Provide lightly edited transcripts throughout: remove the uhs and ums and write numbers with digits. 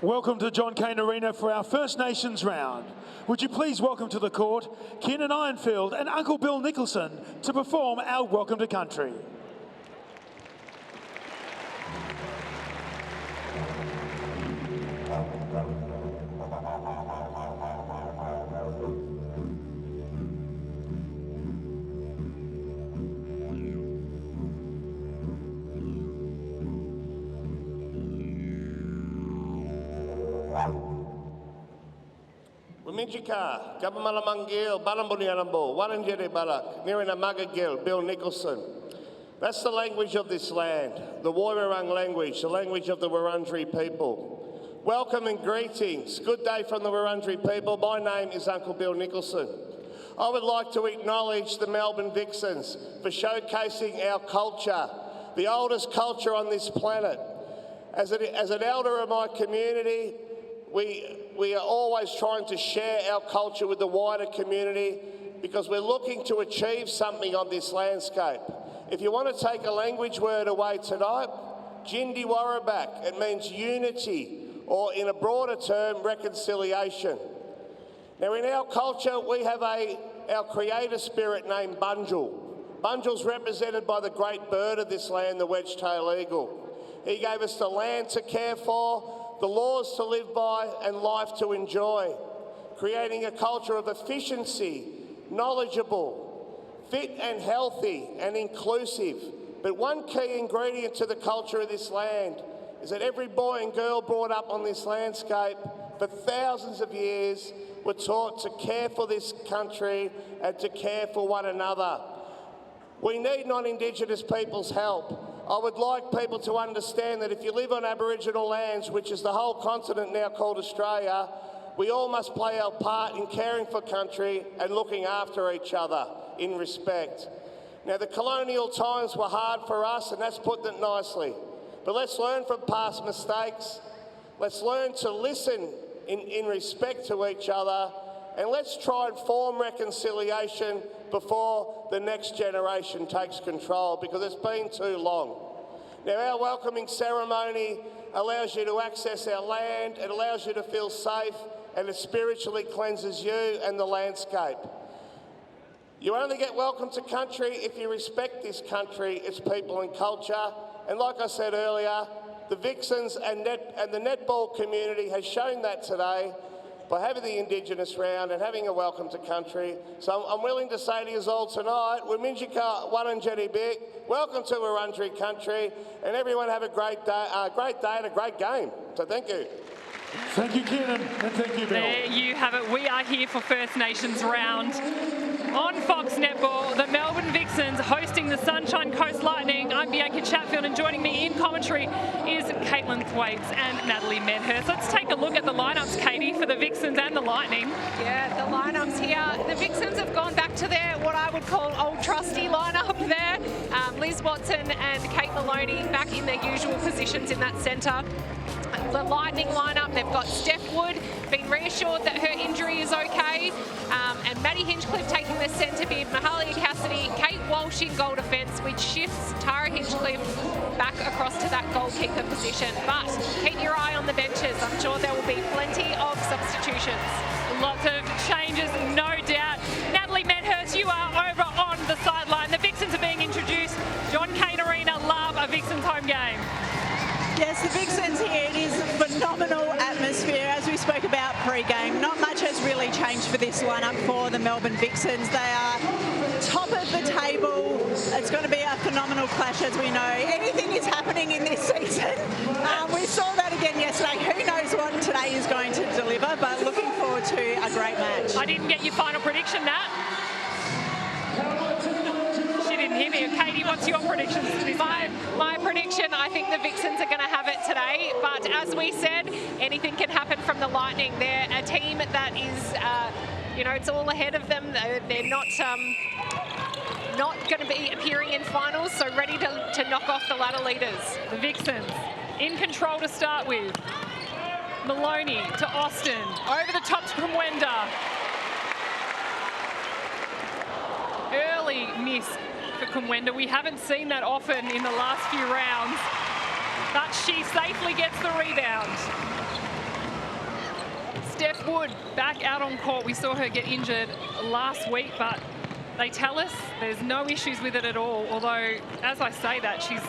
Welcome to John Cain Arena for our First Nations round. Would you please welcome to the court Kiernan Ironfield and Uncle Bill Nicholson to perform our Welcome to Country. Wimijika, Gabamalamangil, Balambunianambo, Waranjere Balak, Nirinamagagil, Bill Nicholson. That's the language of this land, the Woiwurrung language, the language of the Wurundjeri people. Welcome and greetings. Good day from the Wurundjeri people. My name is Uncle Bill Nicholson. I would like to acknowledge the Melbourne Vixens for showcasing our culture, the oldest culture on this planet. As an elder of my community, we are always trying to share our culture with the wider community because we're looking to achieve something on this landscape. If you want to take a language word away tonight, Jindi Warabak, it means unity, or in a broader term, reconciliation. Now in our culture, we have our creator spirit named Bunjil. Bunjil's represented by the great bird of this land, the wedge-tailed eagle. He gave us the land to care for, the laws to live by and life to enjoy, creating a culture of efficiency, knowledgeable, fit and healthy and inclusive. But one key ingredient to the culture of this land is that every boy and girl brought up on this landscape for thousands of years were taught to care for this country and to care for one another. We need non-Indigenous people's help. I would like people to understand that if you live on Aboriginal lands, which is the whole continent now called Australia, we all must play our part in caring for country and looking after each other in respect. Now, the colonial times were hard for us, and that's putting it nicely. But let's learn from past mistakes. Let's learn to listen in respect to each other, and let's try and form reconciliation before the next generation takes control, because it's been too long. Now, our welcoming ceremony allows you to access our land, it allows you to feel safe, and it spiritually cleanses you and the landscape. You only get welcome to country if you respect this country, its people and culture. And like I said earlier, the Vixens and the netball community has shown that today by having the Indigenous round and having a welcome to country. So I'm willing to say to you all tonight, Wimijika Waranjeri Bik, welcome to Wurundjeri country, and everyone have a great day and a great game. So thank you. Thank you, Kiernan, and thank you, Bill. There you have it. We are here for First Nations round. On Fox Netball, the Melbourne Vixens hosting the Sunshine Coast Lightning. I'm Bianca Chatfield, and joining me in commentary is Caitlin Thwaites and Natalie Medhurst. Let's take a look at the lineups, Katie, for the Vixens and the Lightning. Yeah, the lineups here. The Vixens have gone back to their, what I would call, old trusty lineup there. Liz Watson and Kate Maloney back in their usual positions in that centre. The Lightning lineup, they've got Steph Wood, been reassured that her injury is okay, and Maddie Hinchcliffe taking the centre bid, Mahalia Cassidy, Kate Walsh in goal defence, which shifts Tara Hinchcliffe back across to that goalkeeper position. But keep your eye on the benches. I'm sure there will be plenty of substitutions. Lots of changes, no doubt. Natalie Medhurst, you are over on the sideline. The Vixens are being introduced. John Cain Arena, love a Vixens home game. Yes, the Vixens here, it is a phenomenal atmosphere, as we spoke about pre-game. Not much has really changed for this lineup for the Melbourne Vixens. They are top of the table. It's going to be a phenomenal clash, as we know. Anything is happening in this season. We saw that again yesterday. Who knows what today is going to deliver, but looking forward to a great match. I didn't get your final prediction, Nat. She didn't hear me. Katie, what's your predictions for this game? My prediction, I think the Vixens are going to have it today, but as we said, anything can happen from the Lightning. They're a team that is, it's all ahead of them. They're not going to be appearing in finals, so ready to knock off the ladder leaders. The Vixens in control to start with. Maloney to Austin, over the top to Kumwenda. Early miss for Kumwenda. We haven't seen that often in the last few rounds, but she safely gets the rebound. Steph Wood back out on court. We saw her get injured last week, but they tell us there's no issues with it at all. Although, as I say that, she's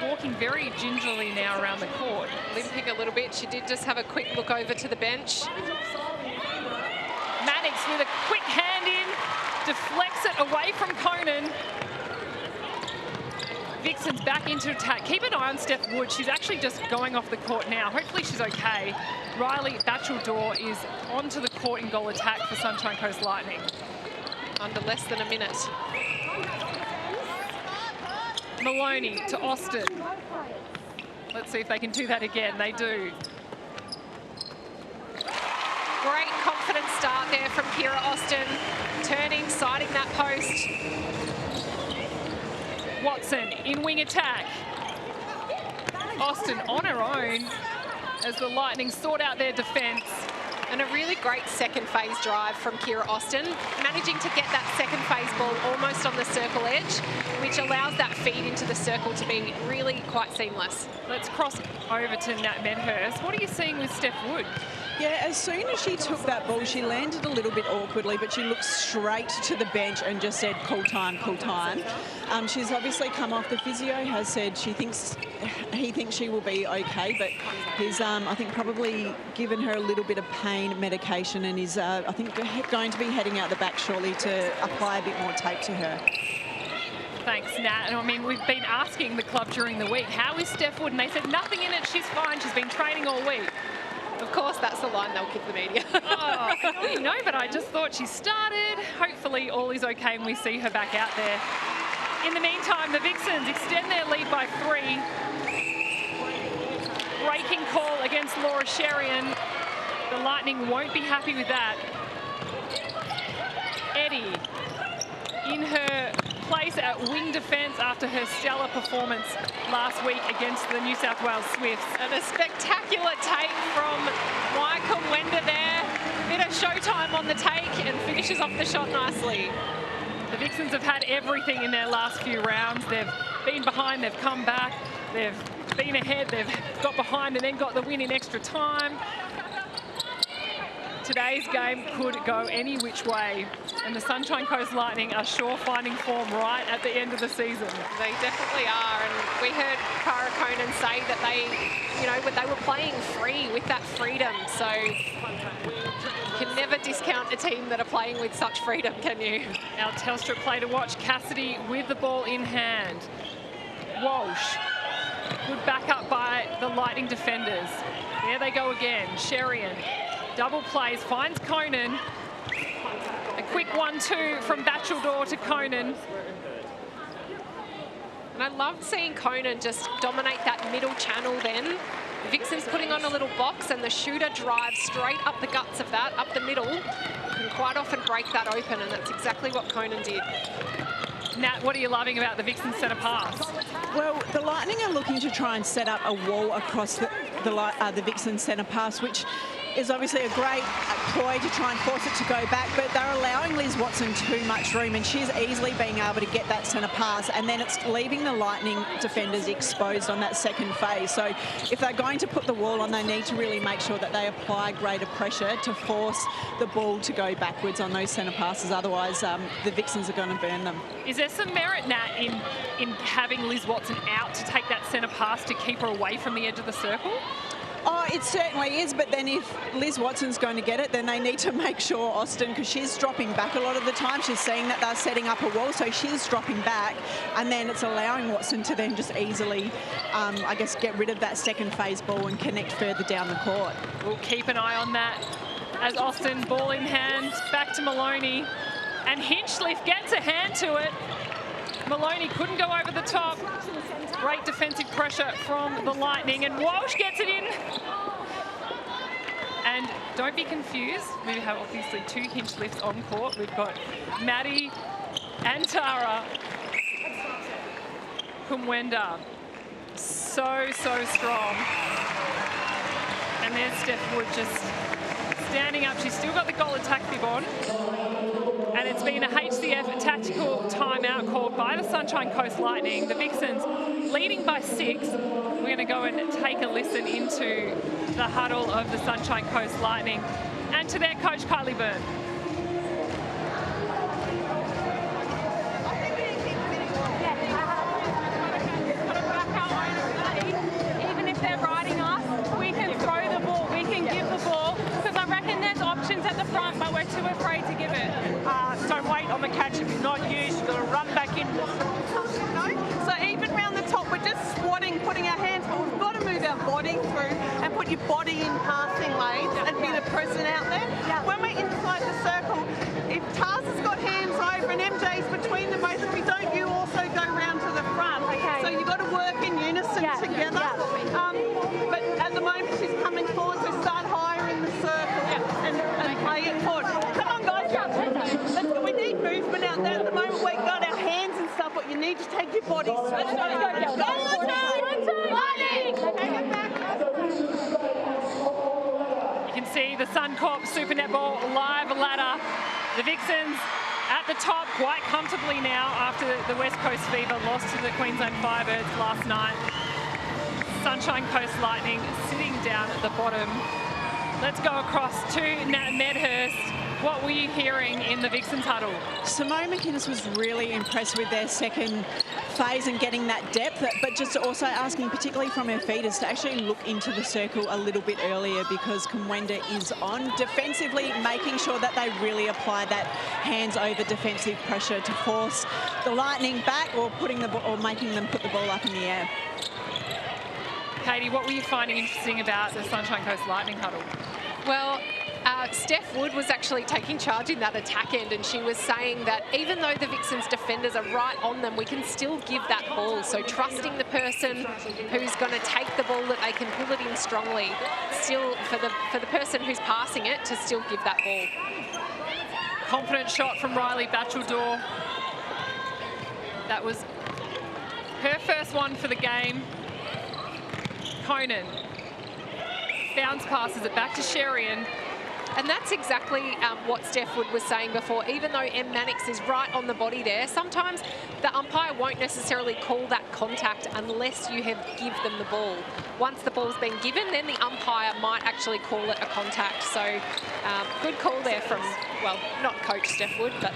walking very gingerly now around the court. Limping a little bit. She did just have a quick look over to the bench. Mannix with a quick hand in, deflects it away from Conan. Vixens back into attack. Keep an eye on Steph Wood. She's actually just going off the court now. Hopefully she's okay. Riley Batcheldor is onto the court in goal attack for Sunshine Coast Lightning. Under less than a minute. Maloney to Austin. Let's see if they can do that again. They do. Great confident start there from Kira Austin. Turning, siding that post. Watson in wing attack. Austin on her own as the Lightning sort out their defence. And a really great second phase drive from Kira Austin, managing to get that second phase ball almost on the circle edge, which allows that feed into the circle to be really quite seamless. Let's cross over to Nat Medhurst. What are you seeing with Steph Wood? Yeah, as soon as she took that ball, she landed a little bit awkwardly, but she looked straight to the bench and just said, cool time, cool time. She's obviously come off. The physio has said he thinks she will be okay, but he's, I think, probably given her a little bit of pain medication and is, I think, going to be heading out the back shortly to apply a bit more tape to her. Thanks, Nat. And I mean, we've been asking the club during the week, how is Steph Wood? And they said, nothing in it, she's fine, she's been training all week. Of course, that's the line they'll give the media. Oh, I know, but I just thought she started. Hopefully all is okay and we see her back out there. In the meantime, the Vixens extend their lead by 3. Breaking call against Laura Sherian. The Lightning won't be happy with that. Eddie in her place at wing defence after her stellar performance last week against the New South Wales Swifts. And a spectacular take from Michael Wender there. Bit of showtime on the take and finishes off the shot nicely. The Vixens have had everything in their last few rounds. They've been behind, they've come back, they've been ahead, they've got behind and then got the win in extra time. Today's game could go any which way, and the Sunshine Coast Lightning are sure finding form right at the end of the season. They definitely are, and we heard Cara Conan say that they were playing free with that freedom, so you can never discount a team that are playing with such freedom, can you? Our Telstra play to watch, Cassidy with the ball in hand. Walsh, good backup by the Lightning defenders. There they go again, Sherian. Double plays, finds Conan. A quick 1-2 from Batcheldor to Conan. And I loved seeing Conan just dominate that middle channel then. Vixen's putting on a little box and the shooter drives straight up the guts of that, up the middle. Can quite often break that open, and that's exactly what Conan did. Nat, what are you loving about the Vixen centre pass? Well, the Lightning are looking to try and set up a wall across the Vixen centre pass, which is obviously a great ploy to try and force it to go back, but they're allowing Liz Watson too much room, and she's easily being able to get that centre pass, and then it's leaving the Lightning defenders exposed on that second phase. So if they're going to put the wall on, they need to really make sure that they apply greater pressure to force the ball to go backwards on those centre passes. Otherwise, the Vixens are going to burn them. Is there some merit, Nat, in having Liz Watson out to take that centre pass to keep her away from the edge of the circle? Oh, it certainly is, but then if Liz Watson's going to get it, then they need to make sure Austin, because she's dropping back a lot of the time. She's seeing that they're setting up a wall, so she's dropping back, and then it's allowing Watson to then just easily, I guess, get rid of that second phase ball and connect further down the court. We'll keep an eye on that as Austin, ball in hand, back to Maloney, and Hinchliffe gets a hand to it. Maloney couldn't go over the top. Great defensive pressure from the Lightning, and Walsh gets it in. And don't be confused, we have obviously 2 Hinchliffes on court. We've got Maddie and Tara. Kumwenda, so strong. And there's Steph Wood just standing up. She's still got the goal attack bib on. And it's been a HCF tactical timeout called by the Sunshine Coast Lightning. The Vixens leading by 6. We're going to go and take a listen into the huddle of the Sunshine Coast Lightning and to their coach, Kylie Byrne. Even if they're riding us, we can throw the ball, we can give the ball, because I reckon there's options at the front, but we're too afraid to give it. Don't wait on the catch if you're not used. You've got to run back in. So even round the top, we're just squatting, putting our hands, but we've got to move our body through and put your body in passing lanes and be the person out there. When we're inside the circle, if Taz has got hands over and MJ's between the both, if we don't, you also go round to the front. Okay. So you've got to work in unison together. But at the moment, she's coming forward, so start higher in the circle and play it forward. Come on, guys. We need movement out there. At the moment, we've got our hands and stuff, but you need to take your body. Let's go. You can see the Suncorp Super Netball live ladder. The Vixens at the top quite comfortably now after the West Coast Fever lost to the Queensland Firebirds last night. Sunshine Coast Lightning sitting down at the bottom. Let's go across to Medhurst. What were you hearing in the Vixens huddle? Simone McInnes was really impressed with their second phase and getting that depth, but just also asking, particularly from her feeders, to actually look into the circle a little bit earlier, because Kumwenda is on defensively, making sure that they really apply that hands over defensive pressure to force the Lightning back or making them put the ball up in the air. Katie, what were you finding interesting about the Sunshine Coast Lightning huddle? Well, Steph Wood was actually taking charge in that attack end, and she was saying that even though the Vixens defenders are right on them, we can still give that ball. So trusting the person who's going to take the ball, that they can pull it in strongly, still for the person who's passing it to still give that ball. Confident shot from Riley Batcheldor. That was her first one for the game. Conan bounce passes it back to Sherian. And that's exactly what Steph Wood was saying before. Even though M. Mannix is right on the body there, sometimes the umpire won't necessarily call that contact unless you have give them the ball. Once the ball's been given, then the umpire might actually call it a contact. So good call there from, well, not Coach Steph Wood, but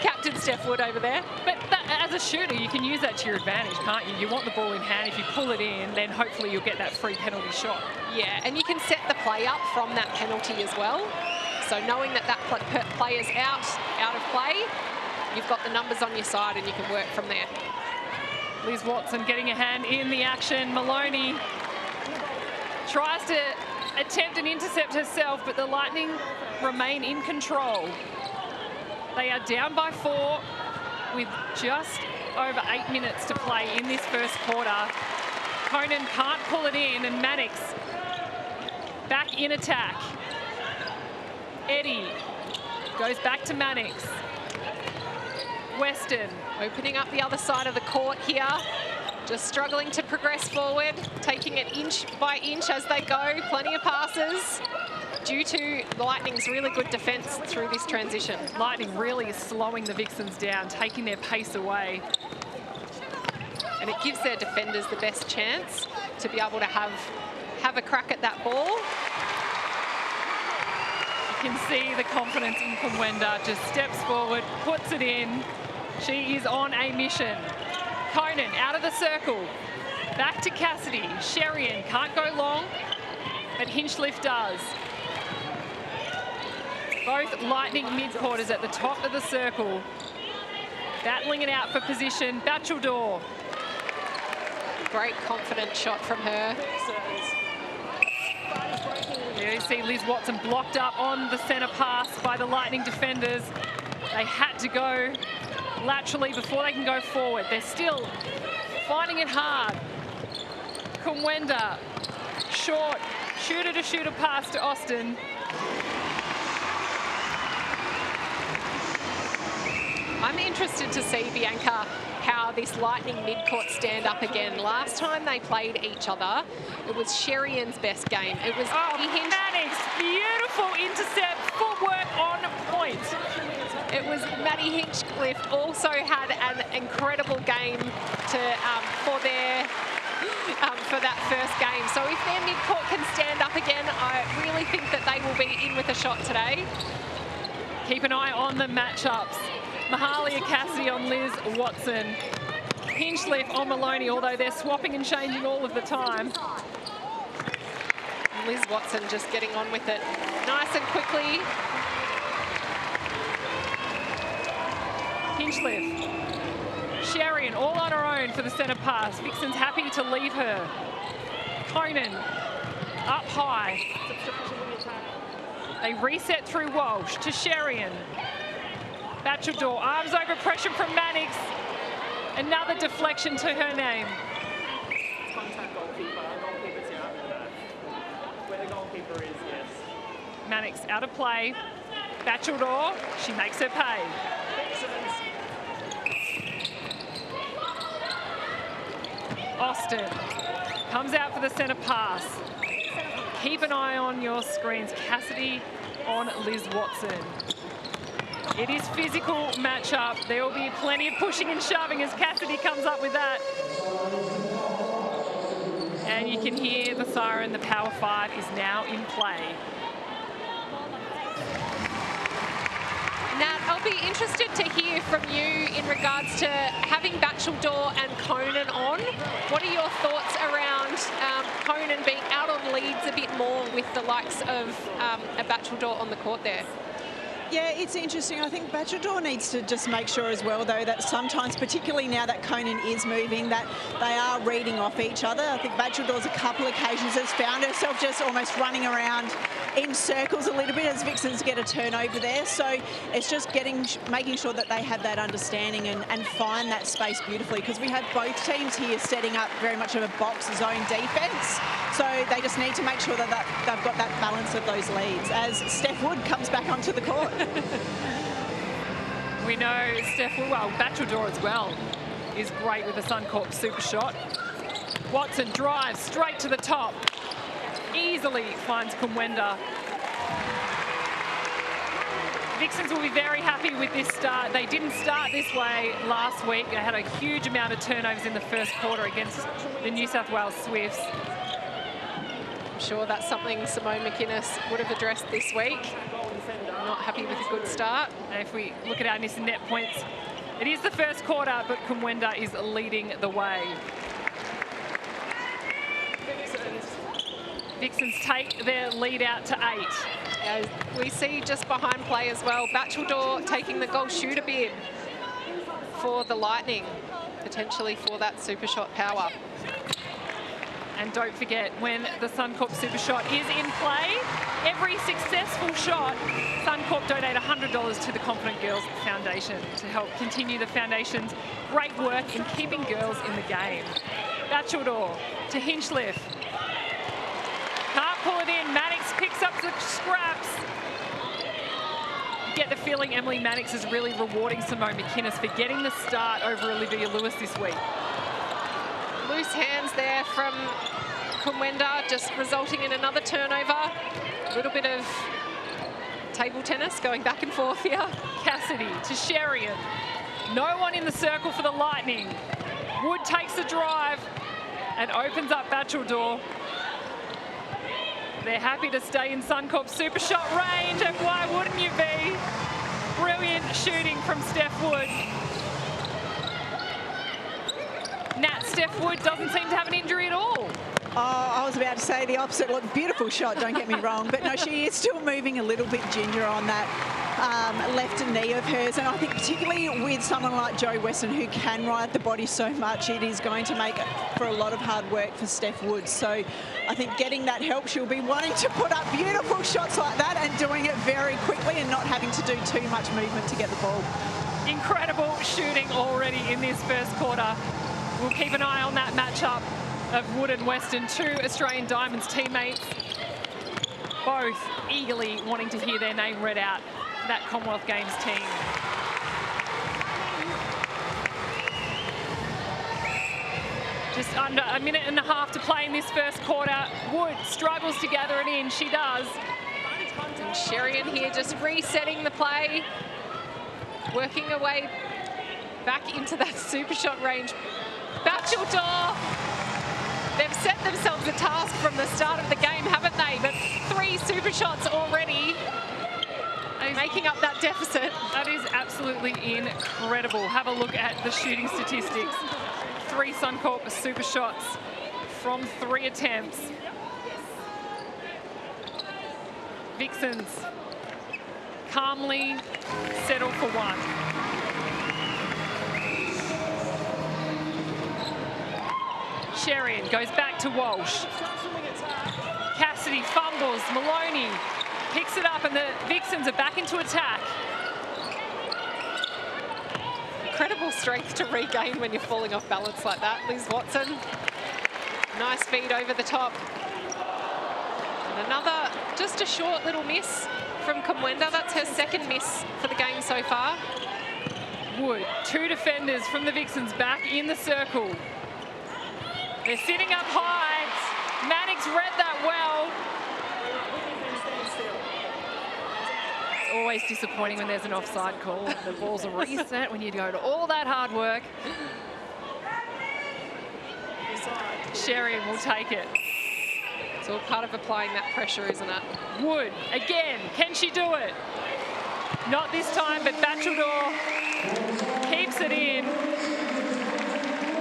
Captain Steph Wood over there. But as a shooter, you can use that to your advantage, can't you? You want the ball in hand. If you pull it in, then hopefully you'll get that free penalty shot. Yeah, and you can set the play up from that penalty as well. So knowing that player's out of play, you've got the numbers on your side and you can work from there. Liz Watson getting a hand in the action. Maloney tries to attempt an intercept herself, but the Lightning remain in control. They are down by 4 with just over 8 minutes to play in this first quarter. Conan can't pull it in, and Mannix back in attack. Eddie goes back to Mannix. Weston opening up the other side of the court here. Just struggling to progress forward, taking it inch by inch as they go. Plenty of passes due to the Lightning's really good defence through this transition. Lightning really is slowing the Vixens down, taking their pace away. And it gives their defenders the best chance to be able to have a crack at that ball. You can see the confidence in Kumwenda, just steps forward, puts it in. She is on a mission. Conan out of the circle, back to Cassidy. Sherian can't go long, but Hinchcliffe does. Both Lightning mid-quarters at the top of the circle, battling it out for position. Batcheldor. Great confident shot from her. There you see Liz Watson blocked up on the centre pass by the Lightning defenders. They had to go laterally before they can go forward. They're still finding it hard. Kumwenda, short, shooter-to-shooter pass to Austin. I'm interested to see, Bianca, how this Lightning mid-court stand up again. Last time they played each other, it was Sherian's best game. It was Mannix, beautiful intercept, footwork on point. it was Maddie Hinchcliffe also had an incredible game for that first game. So if their mid-court can stand up again, I really think that they will be in with a shot today. Keep an eye on the matchups. Mahalia Cassidy on Liz Watson. Hinchcliffe on Maloney, although they're swapping and changing all of the time. Liz Watson just getting on with it nice and quickly. Hinchcliffe. Sherian all on her own for the centre pass. Vixen's happy to leave her. Conan up high. They reset through Walsh to Sherian. Bachador, arms over pressure from Mannix. Another deflection to her name. Contact goalkeeper. Goalkeeper's here after that. Where the goalkeeper is, yes. Mannix out of play. Bachador, she makes her pay. Austin comes out for the centre pass. Keep an eye on your screens. Cassidy on Liz Watson. It is physical matchup. There will be plenty of pushing and shoving as Cassidy comes up with that. And you can hear the siren. The Power 5 is now in play. Nat, I'll be interested to hear from you in regards to having Bachador and Conan on. What are your thoughts around Conan being out on leads a bit more with the likes of a Bachador on the court there? Yeah, it's interesting. I think Bachador needs to just make sure as well, though, that sometimes, particularly now that Conan is moving, that they are reading off each other. I think Bachador's a couple occasions has found herself just almost running around in circles a little bit as Vixens get a turnover there. So it's just making sure that they have that understanding and find that space beautifully, because we have both teams here setting up very much of a box zone defence. So they just need to make sure that they've got that balance of those leads as Steph Wood comes back onto the court. We know Steph Wood, well, Bachador as well, is great with a Suncorp super shot. Watson drives straight to the top. Easily finds Kumwenda. Vixens will be very happy with this start. They didn't start this way last week. They had a huge amount of turnovers in the first quarter against the New South Wales Swifts. I'm sure that's something Simone McInnes would have addressed this week. Not happy with a good start. And if we look at our net points, it is the first quarter, but Kumwenda is leading the way. Vixens take their lead out to 8. As we see just behind play as well, Bachador taking the goal shooter bid for the Lightning, potentially for that super shot power. And don't forget, when the Suncorp Super Shot is in play, every successful shot, Suncorp donate $100 to the Confident Girls Foundation to help continue the Foundation's great work in keeping girls in the game. Bachador to Hinchcliffe. Can't pull it in. Mannix picks up the scraps. You get the feeling Emily Mannix is really rewarding Simone McInnes for getting the start over Olivia Lewis this week. Loose hands there from Kumwenda, just resulting in another turnover. A little bit of table tennis going back and forth here. Cassidy to Sherian. No one in the circle for the Lightning. Wood takes the drive and opens up Bachador. They're happy to stay in Suncorp Super Shot range, and why wouldn't you be? Brilliant shooting from Steph Wood. Nat, Steph Wood doesn't seem to have an injury at all. Oh, I was about to say the opposite. Look, beautiful shot, don't get me wrong. But no, she is still moving a little bit ginger on that left knee of hers. And I think particularly with someone like Joe Weston who can ride the body so much, it is going to make for a lot of hard work for Steph Wood. So I think getting that help, she'll be wanting to put up beautiful shots like that and doing it very quickly and not having to do too much movement to get the ball. Incredible shooting already in this first quarter. We'll keep an eye on that matchup of Wood and Weston, two Australian Diamonds teammates, both eagerly wanting to hear their name read out for that Commonwealth Games team. Just under a minute and a half to play in this first quarter. Wood struggles to gather it in. She does. And Sherian here just resetting the play. working her way back into that super shot range. Bacheldor, they've set themselves a task from the start of the game, haven't they? But 3 super shots already, making up that deficit. That is absolutely incredible. Have a look at the shooting statistics. 3 Suncorp super shots from 3 attempts. Vixens calmly settle for 1. Sherian goes back to Walsh. Cassidy fumbles. Maloney picks it up, and the Vixens are back into attack. Incredible strength to regain when you're falling off balance like that. Liz Watson, nice feed over the top. And another, just a short little miss from Kumwenda. That's her 2nd miss for the game so far. Wood, 2 defenders from the Vixens back in the circle. They're sitting up high. Mannix read that well. It's always disappointing when there's an offside call. The ball's a reset when you go to all that hard work. Sherian will take it. It's all part of applying that pressure, isn't it? Wood, again, can she do it? Not this time, but Bacheldor keeps it in.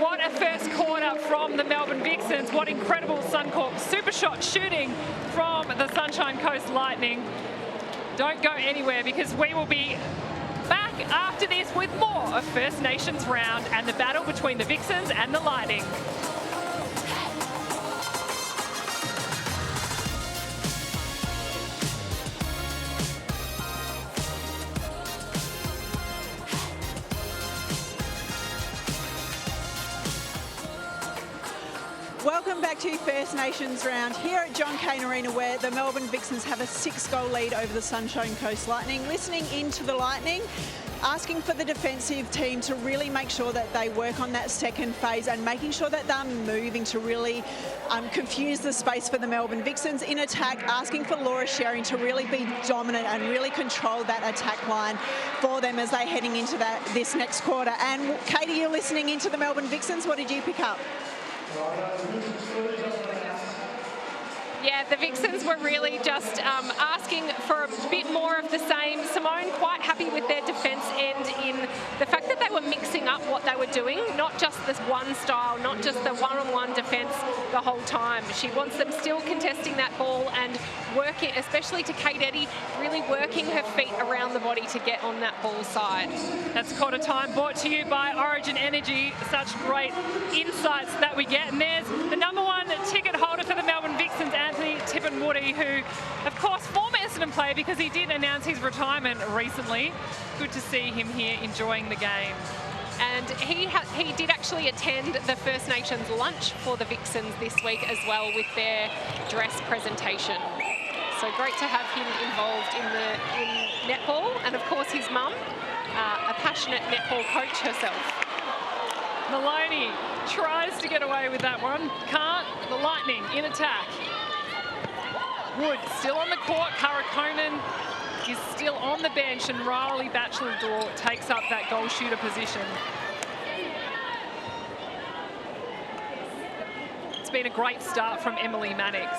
What a first quarter from the Melbourne Vixens. What incredible Suncorp super shot shooting from the Sunshine Coast Lightning. Don't go anywhere, because we will be back after this with more of First Nations round and the battle between the Vixens and the Lightning. Welcome back to First Nations round here at John Cain Arena, where the Melbourne Vixens have a 6-goal lead over the Sunshine Coast Lightning. Listening into the Lightning, asking for the defensive team to really make sure that they work on that second phase and making sure that they're moving to really confuse the space for the Melbourne Vixens. In attack, asking for Laura Sherian to really be dominant and really control that attack line for them as they're heading into this next quarter. And Katie, you're listening into the Melbourne Vixens. What did you pick up? Yeah, the Vixens were really just asking for a bit more of the same. Simone quite happy with their defence end in the fact that they were mixing up what they were doing, not just this one style, not just the one-on-one defence the whole time. She wants them still contesting that ball and working, especially to Kate Eddy, really working her feet around the body to get on that ball side. That's quarter time, brought to you by Origin Energy. Such great insights that we get. And there's the #1 ticket holder for the Melbourne Vixens, Anthony Tippenwoody, who, of course, former Essendon player, because he did announce his retirement recently. Good to see him here enjoying the game. And he did actually attend the First Nations lunch for the Vixens this week as well, with their dress presentation. So great to have him involved in netball, and of course his mum, a passionate netball coach herself. Maloney tries to get away with that one, can't. The Lightning in attack. Wood still on the court. Karakonen is still on the bench, and Riley Bacheldor takes up that goal shooter position. It's been a great start from Emily Mannix.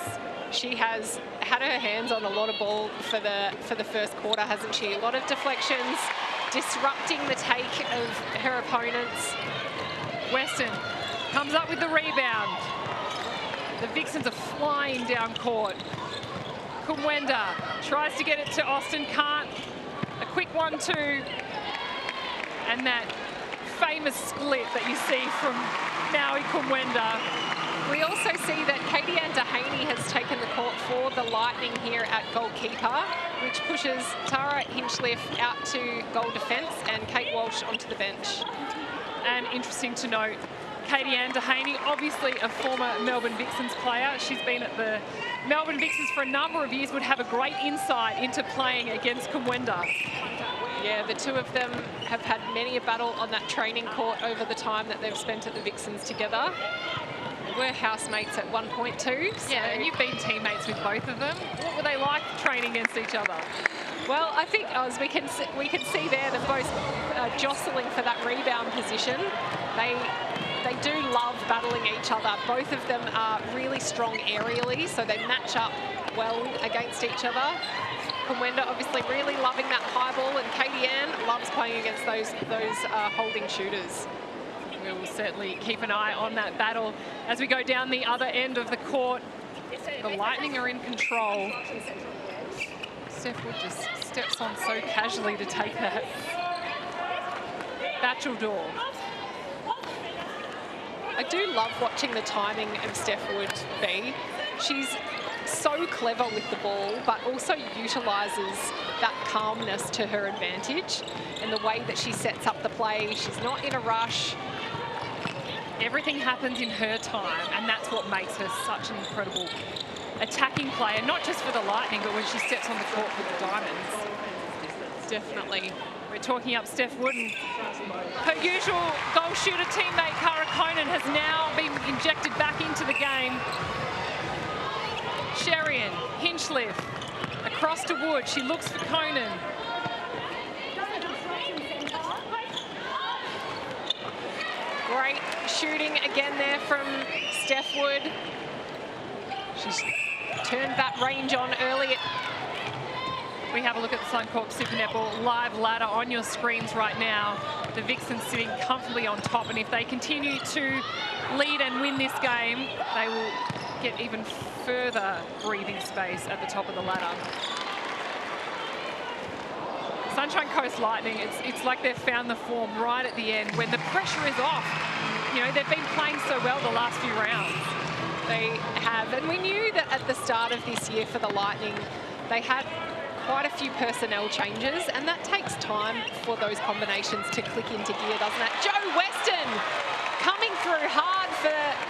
She has had her hands on a lot of ball for the first quarter, hasn't she? A lot of deflections, disrupting the take of her opponents. Weston comes up with the rebound. The Vixens are flying down court. Kumwenda tries to get it to Austin, can't. A quick 1-2. And that famous split that you see from Maui Kumwenda. We also see that Katie Ann Dehaney has taken the court for the Lightning here at goalkeeper, which pushes Tara Hinchliffe out to goal defence and Kate Walsh onto the bench. And interesting to note, Katie Ann Dehaney, obviously a former Melbourne Vixens player. She's been at the Melbourne Vixens for a number of years, would have a great insight into playing against Kumwenda. Yeah, the two of them have had many a battle on that training court over the time that they've spent at the Vixens together. We're housemates at one point too. So. Yeah, and you've been teammates with both of them. What were they like training against each other? Well, I think, Oz, we can see there that both jostling for that rebound position. They do love battling each other. Both of them are really strong aerially, so they match up well against each other. Kamwenda obviously really loving that high ball, and Katie Ann loves playing against those holding shooters. We will certainly keep an eye on that battle as we go down the other end of the court. The Lightning are in control. Steph Wood just steps on so casually to take that. Bacheldor. I do love watching the timing of Steph Wood be. She's so clever with the ball, but also utilises that calmness to her advantage in the way that she sets up the play. She's not in a rush. Everything happens in her time, and that's what makes her such an incredible attacking player, not just for the Lightning, but when she steps on the court with the Diamonds. Definitely. We're talking up Steph Wood, and her usual goal shooter teammate, Cara Conan, has now been injected back into the game. Sherian, Hinchliffe, across to Wood. She looks for Conan. Great shooting again there from Steph Wood. She's turned that range on early. We have a look at the Suncorp Super Netball live ladder on your screens right now. The Vixens sitting comfortably on top, and if they continue to lead and win this game, they will get even further breathing space at the top of the ladder. Sunshine Coast Lightning, it's like they've found the form right at the end when the pressure is off. You know, they've been playing so well the last few rounds. They have, and we knew that at the start of this year for the Lightning, they had quite a few personnel changes, and that takes time for those combinations to click into gear, doesn't it? Jo Weston coming through hard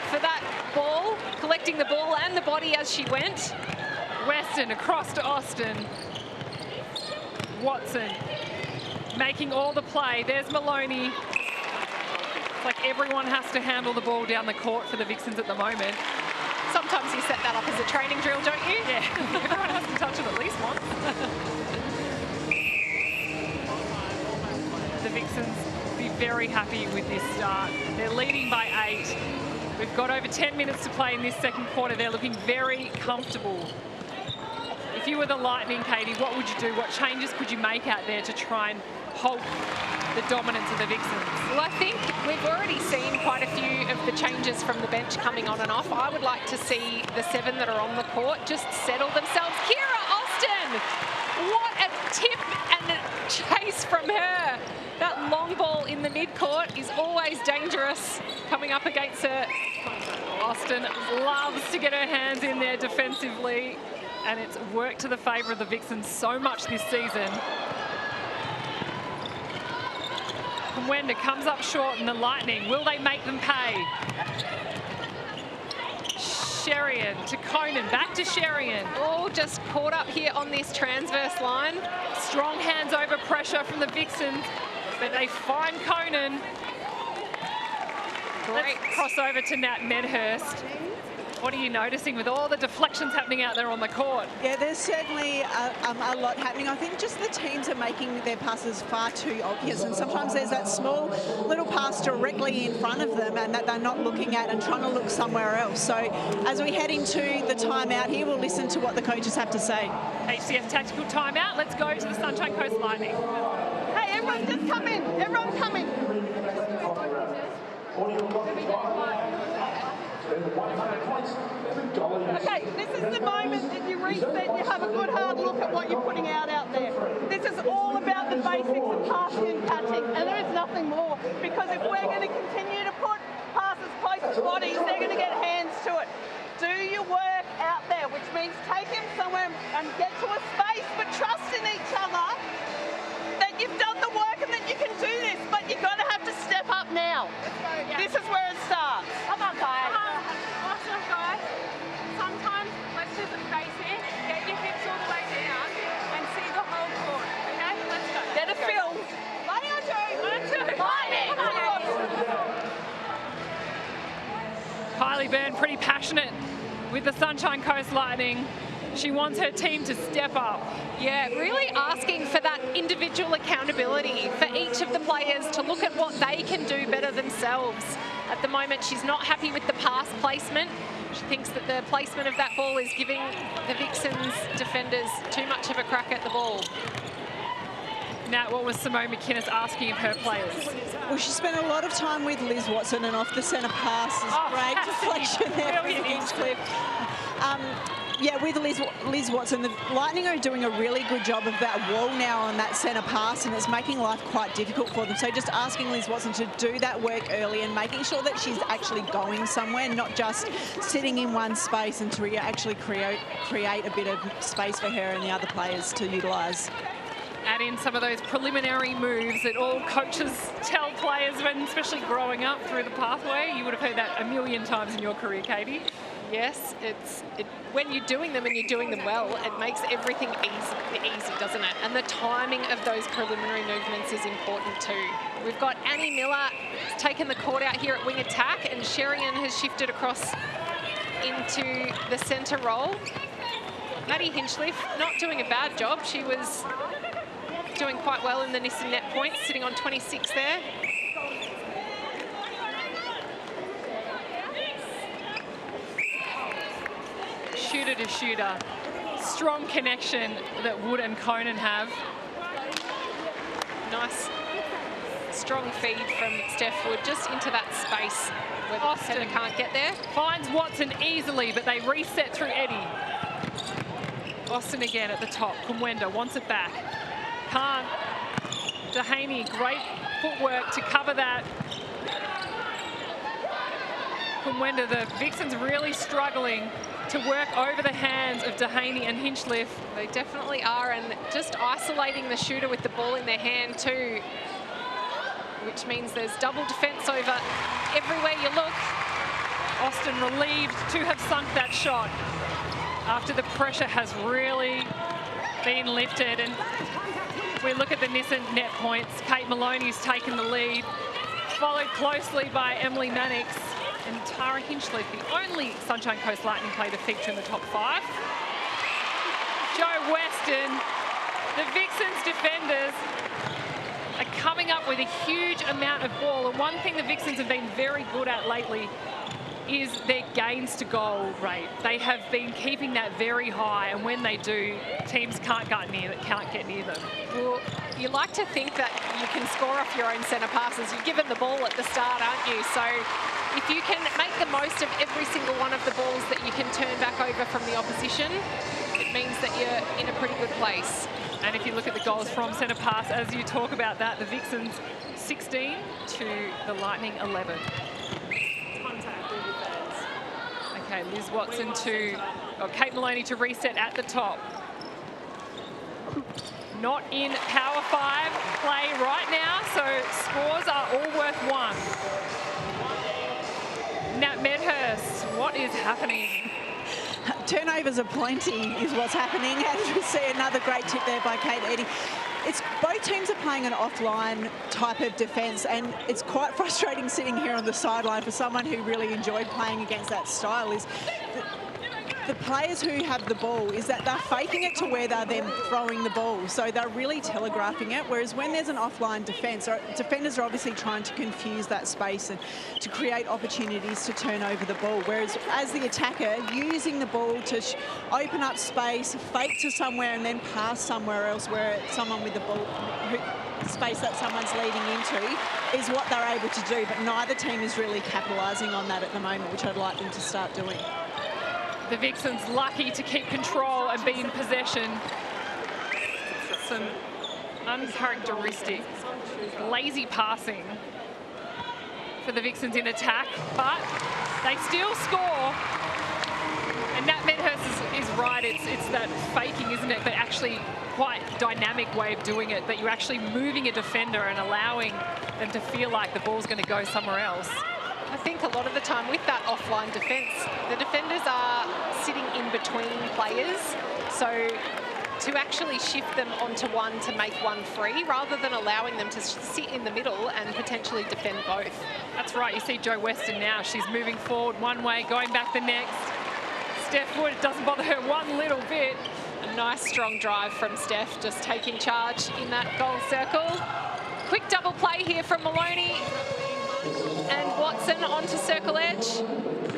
for that ball, collecting the ball and the body as she went. Weston across to Austin. Watson making all the play. There's Maloney. It's like everyone has to handle the ball down the court for the Vixens at the moment. Sometimes you set that up as a training drill, don't you? Yeah, everyone has to touch it at least once. The Vixens be very happy with this start. They're leading by 8. We've got over 10 minutes to play in this second quarter. They're looking very comfortable. If you were the Lightning, Katie, what would you do? What changes could you make out there to try and halt the dominance of the Vixens? Well, I think we've already seen quite a few of the changes from the bench coming on and off. I would like to see the 7 that are on the court just settle themselves. Kira Austin! What a tip and a chase from her. That long ball in the mid-court is always dangerous coming up against her. Austin loves to get her hands in there defensively, and it's worked to the favour of the Vixens so much this season. Kamwenda comes up short, and the Lightning, will they make them pay? Sherian to Conan, back to Sherian. All just caught up here on this transverse line. Strong hands over pressure from the Vixens, but they find Conan. Let's cross over to Nat Medhurst. What are you noticing with all the deflections happening out there on the court? Yeah, there's certainly a lot happening. I think just the teams are making their passes far too obvious, and sometimes there's that small little pass directly in front of them and that they're not looking at and trying to look somewhere else. So as we head into the timeout here, we'll listen to what the coaches have to say. HCF tactical timeout. Let's go to the Sunshine Coast Lightning. Hey, everyone just come in. Everyone come in. Okay, this is the moment that you reset, you have a good hard look at what you're putting out there. This is all about the basics of passing and catching, and there is nothing more, because if we're going to continue to put passes close to bodies, they're going to get hands to it. Do your work out there, which means take him somewhere and get to a space, but trust in each other that you've done the work and that you can do this, but you're going to have to step up now. This is where it starts. Come on, guys. Awesome, guys. Sometimes let's do the basic. Get your hips all the way down and see the whole court. Okay, let's go. Get a feel. Lightning on 2. 1, 2. Lightning. Kylie Byrne pretty passionate with the Sunshine Coast Lightning. She wants her team to step up. Yeah, really asking for that individual accountability for each of the players to look at what they can do better themselves. At the moment, she's not happy with the pass placement. She thinks that the placement of that ball is giving the Vixens defenders too much of a crack at the ball. Nat, what was Simone McInnes asking of her players? Well, she spent a lot of time with Liz Watson, and off the centre pass is great deflection there from Hinchcliffe. Yeah, with Liz Watson, the Lightning are doing a really good job of that wall now on that centre pass, and it's making life quite difficult for them. So just asking Liz Watson to do that work early and making sure that she's actually going somewhere, not just sitting in one space, and to actually create a bit of space for her and the other players to utilise. Add in some of those preliminary moves that all coaches tell players when, especially growing up through the pathway. You would have heard that a million times in your career, Katie. Yes, when you're doing them and you're doing them well, it makes everything easy, doesn't it? And the timing of those preliminary movements is important too. We've got Annie Miller taken the court out here at wing attack, and Sherian has shifted across into the centre role. Maddie Hinchcliffe not doing a bad job. She was doing quite well in the Nissan net points, sitting on 26 there. Shooter to shooter. Strong connection that Wood and Conan have. Nice strong feed from Steph Wood just into that space where the defender can't get there. Finds Watson easily, but they reset through Eddie. Austin again at the top. Kumwenda wants it back. Can't. Dehaney, great footwork to cover that. Kumwenda, the Vixens really struggling to work over the hands of Dehaney and Hinchcliffe. They definitely are, and just isolating the shooter with the ball in their hand too, which means there's double defence over everywhere you look. Austin relieved to have sunk that shot after the pressure has really been lifted. And we look at the Nissan net points. Kate Maloney's taken the lead, followed closely by Emily Mannix and Tara Hinchcliffe, the only Sunshine Coast Lightning player to feature in the top 5. Jo Weston, the Vixens defenders are coming up with a huge amount of ball, and one thing the Vixens have been very good at lately is their gains to goal rate. They have been keeping that very high, and when they do, teams can't get near them. Well, you like to think that you can score off your own centre passes. You're given the ball at the start, aren't you? So if you can make the most of every single one of the balls that you can turn back over from the opposition, it means that you're in a pretty good place. And if you look at the goals from centre pass, as you talk about that, the Vixens 16 to the Lightning 11. Okay, Liz Watson to Kate Maloney to reset at the top. Not in Power 5 play right now, so scores are all worth 1. Nat Medhurst, what is happening? Turnovers are plenty is what's happening, as we see another great tip there by Kate Eddy. Both teams are playing an offline type of defence, and it's quite frustrating sitting here on the sideline for someone who really enjoyed playing against that style. Is the players who have the ball is that they're faking it to where they're then throwing the ball, so they're really telegraphing it, whereas when there's an offline defence, defenders are obviously trying to confuse that space and to create opportunities to turn over the ball, whereas as the attacker, using the ball to open up space, fake to somewhere and then pass somewhere else where someone with the ball, space that someone's leading into, is what they're able to do, but neither team is really capitalising on that at the moment, which I'd like them to start doing. The Vixens lucky to keep control and be in possession. Some uncharacteristic, lazy passing for the Vixens in attack, but they still score. And Nat Medhurst is right, it's that faking, isn't it? But actually quite dynamic way of doing it, that you're actually moving a defender and allowing them to feel like the ball's going to go somewhere else. I think a lot of the time with that offline defence, the defenders are sitting in between players. So to actually shift them onto one to make one free, rather than allowing them to sit in the middle and potentially defend both. That's right. You see Jo Weston now. She's moving forward one way, going back the next. Steph Wood. It doesn't bother her one little bit. A nice strong drive from Steph, just taking charge in that goal circle. Quick double play here from Maloney. And Watson onto circle edge.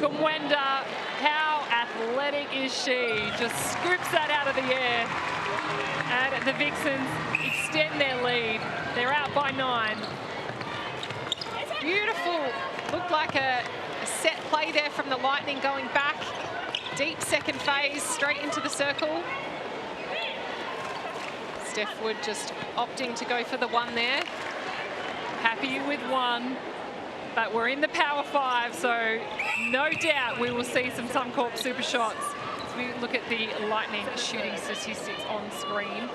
Kumwenda, how athletic is she? Just scoops that out of the air. And the Vixens extend their lead. They're out by 9. Beautiful. Looked like a set play there from the Lightning going back. Deep second phase, straight into the circle. Steph Wood just opting to go for the 1 there. Happy with 1. But we're in the Power 5, so no doubt we will see some Suncorp super shots as we look at the Lightning shooting statistics on screen.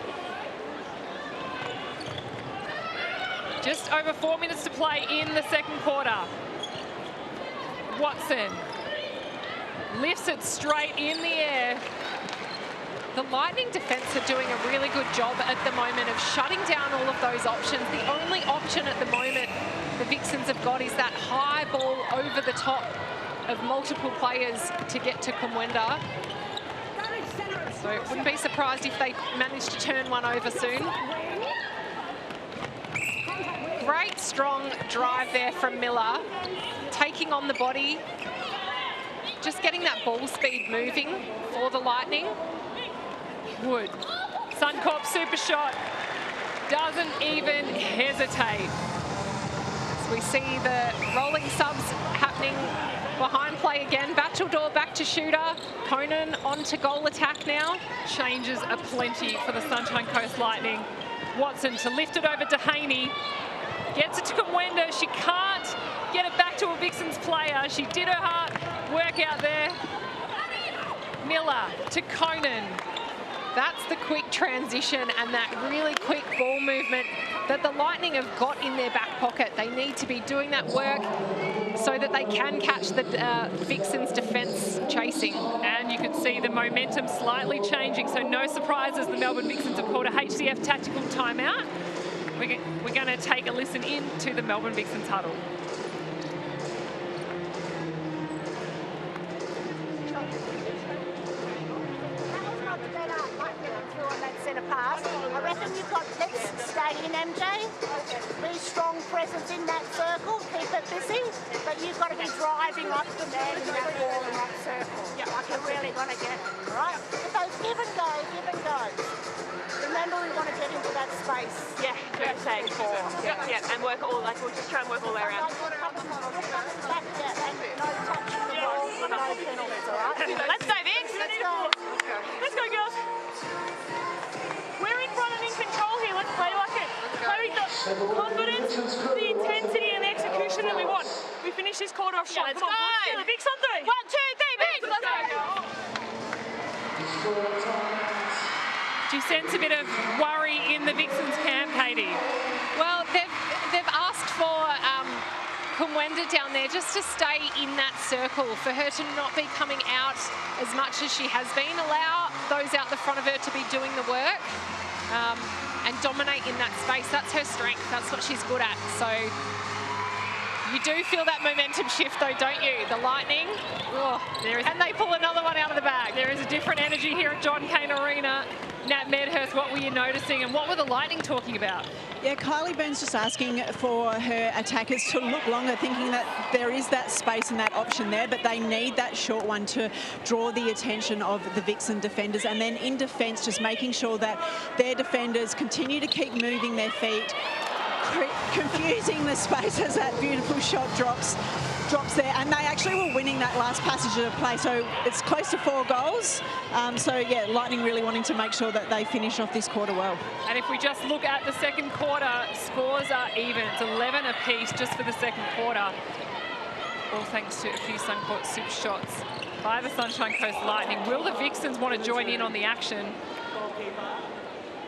Just over 4 minutes to play in the second quarter. Watson lifts it straight in the air. The Lightning defence are doing a really good job at the moment of shutting down all of those options. The only option at the moment the Vixens have got is that high ball over the top of multiple players to get to Kumwenda. So wouldn't be surprised if they manage to turn one over soon. Great strong drive there from Miller, taking on the body, just getting that ball speed moving for the Lightning. Wood, Suncorp super shot, doesn't even hesitate. So we see the rolling subs happening behind play again. Bacheldor back to shooter, Conan on to goal attack now. Changes are plenty for the Sunshine Coast Lightning. Watson to lift it over to Haney. Gets it to Kumwenda. She can't get it back to a Vixens player. She did her hard work out there. Miller to Conan. That's the quick transition and that really quick ball movement that the Lightning have got in their back pocket. They need to be doing that work so that they can catch the Vixens defence chasing. And you can see the momentum slightly changing, so no surprises. The Melbourne Vixens have called a HCF tactical timeout. We're going to take a listen in to the Melbourne Vixens huddle. I reckon you've got, let's stay in MJ, be strong presence in that circle, keep it busy, but you've got to be driving up the man in that ball in that circle. Like you're really going to get it, right? But those give and goes. Remember, we want to get into that space. Yeah, that's saying 4. Yeah, and work all, like we'll just try and work all the way around. Back there, and no touching the ball, no penalties, all right? Let's go, Vix. Let's go. Let's go, girls. We're in front and in control here. Let's play like it. Play with the confidence, the intensity, and the execution that we want. We finish this quarter off strong. Come on, Vix on 3. 1, 2, 3, Vix. Let's go. Do you sense a bit of worry in the Vixens camp, Katie? Well, they've asked for Kumwenda down there just to stay in that circle, for her to not be coming out as much as she has been. Allow those out the front of her to be doing the work and dominate in that space. That's her strength. That's what she's good at. So you do feel that momentum shift though, don't you? The Lightning, and they pull another one out of the bag. There is a different energy here at John Cain Arena. Nat Medhurst, what were you noticing and what were the Lightning talking about? Yeah, Kylie Burns just asking for her attackers to look longer, thinking that there is that space and that option there, but they need that short one to draw the attention of the Vixen defenders. And then in defence, just making sure that their defenders continue to keep moving their feet, confusing the space as that beautiful shot drops there, and they actually were winning that last passage of play, so it's close to 4 goals. So yeah, Lightning really wanting to make sure that they finish off this quarter well. And if we just look at the second quarter, scores are even. It's 11 apiece just for the second quarter, all thanks to a few Suncorp super shots by the Sunshine Coast Lightning. Will the Vixens want to join in on the action?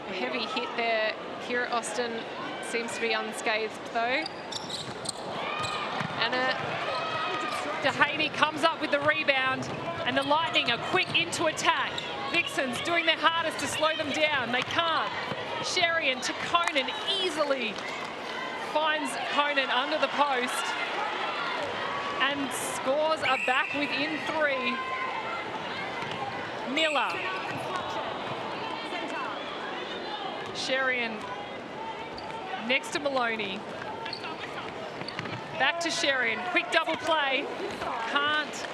A heavy hit there. Kira Austin seems to be unscathed though. And Dehaney comes up with the rebound, and the Lightning are quick into attack. Vixens doing their hardest to slow them down. They can't. Sherian to Conan easily finds Conan under the post, and scores are back within 3. Miller. Sherian next to Maloney. Back to Sherian. Quick double play. Can't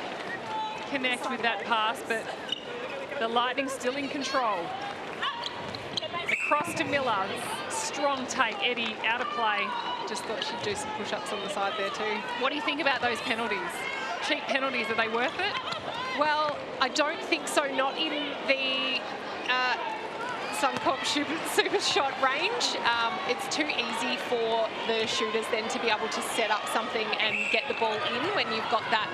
connect with that pass, but the Lightning still in control. Across to Miller. Strong take. Eddie out of play. Just thought she'd do some push-ups on the side there too. What do you think about those penalties? Cheap penalties, are they worth it? Well, I don't think so, not in the Suncorp super shot range. It's too easy for the shooters then to be able to set up something and get the ball in when you've got that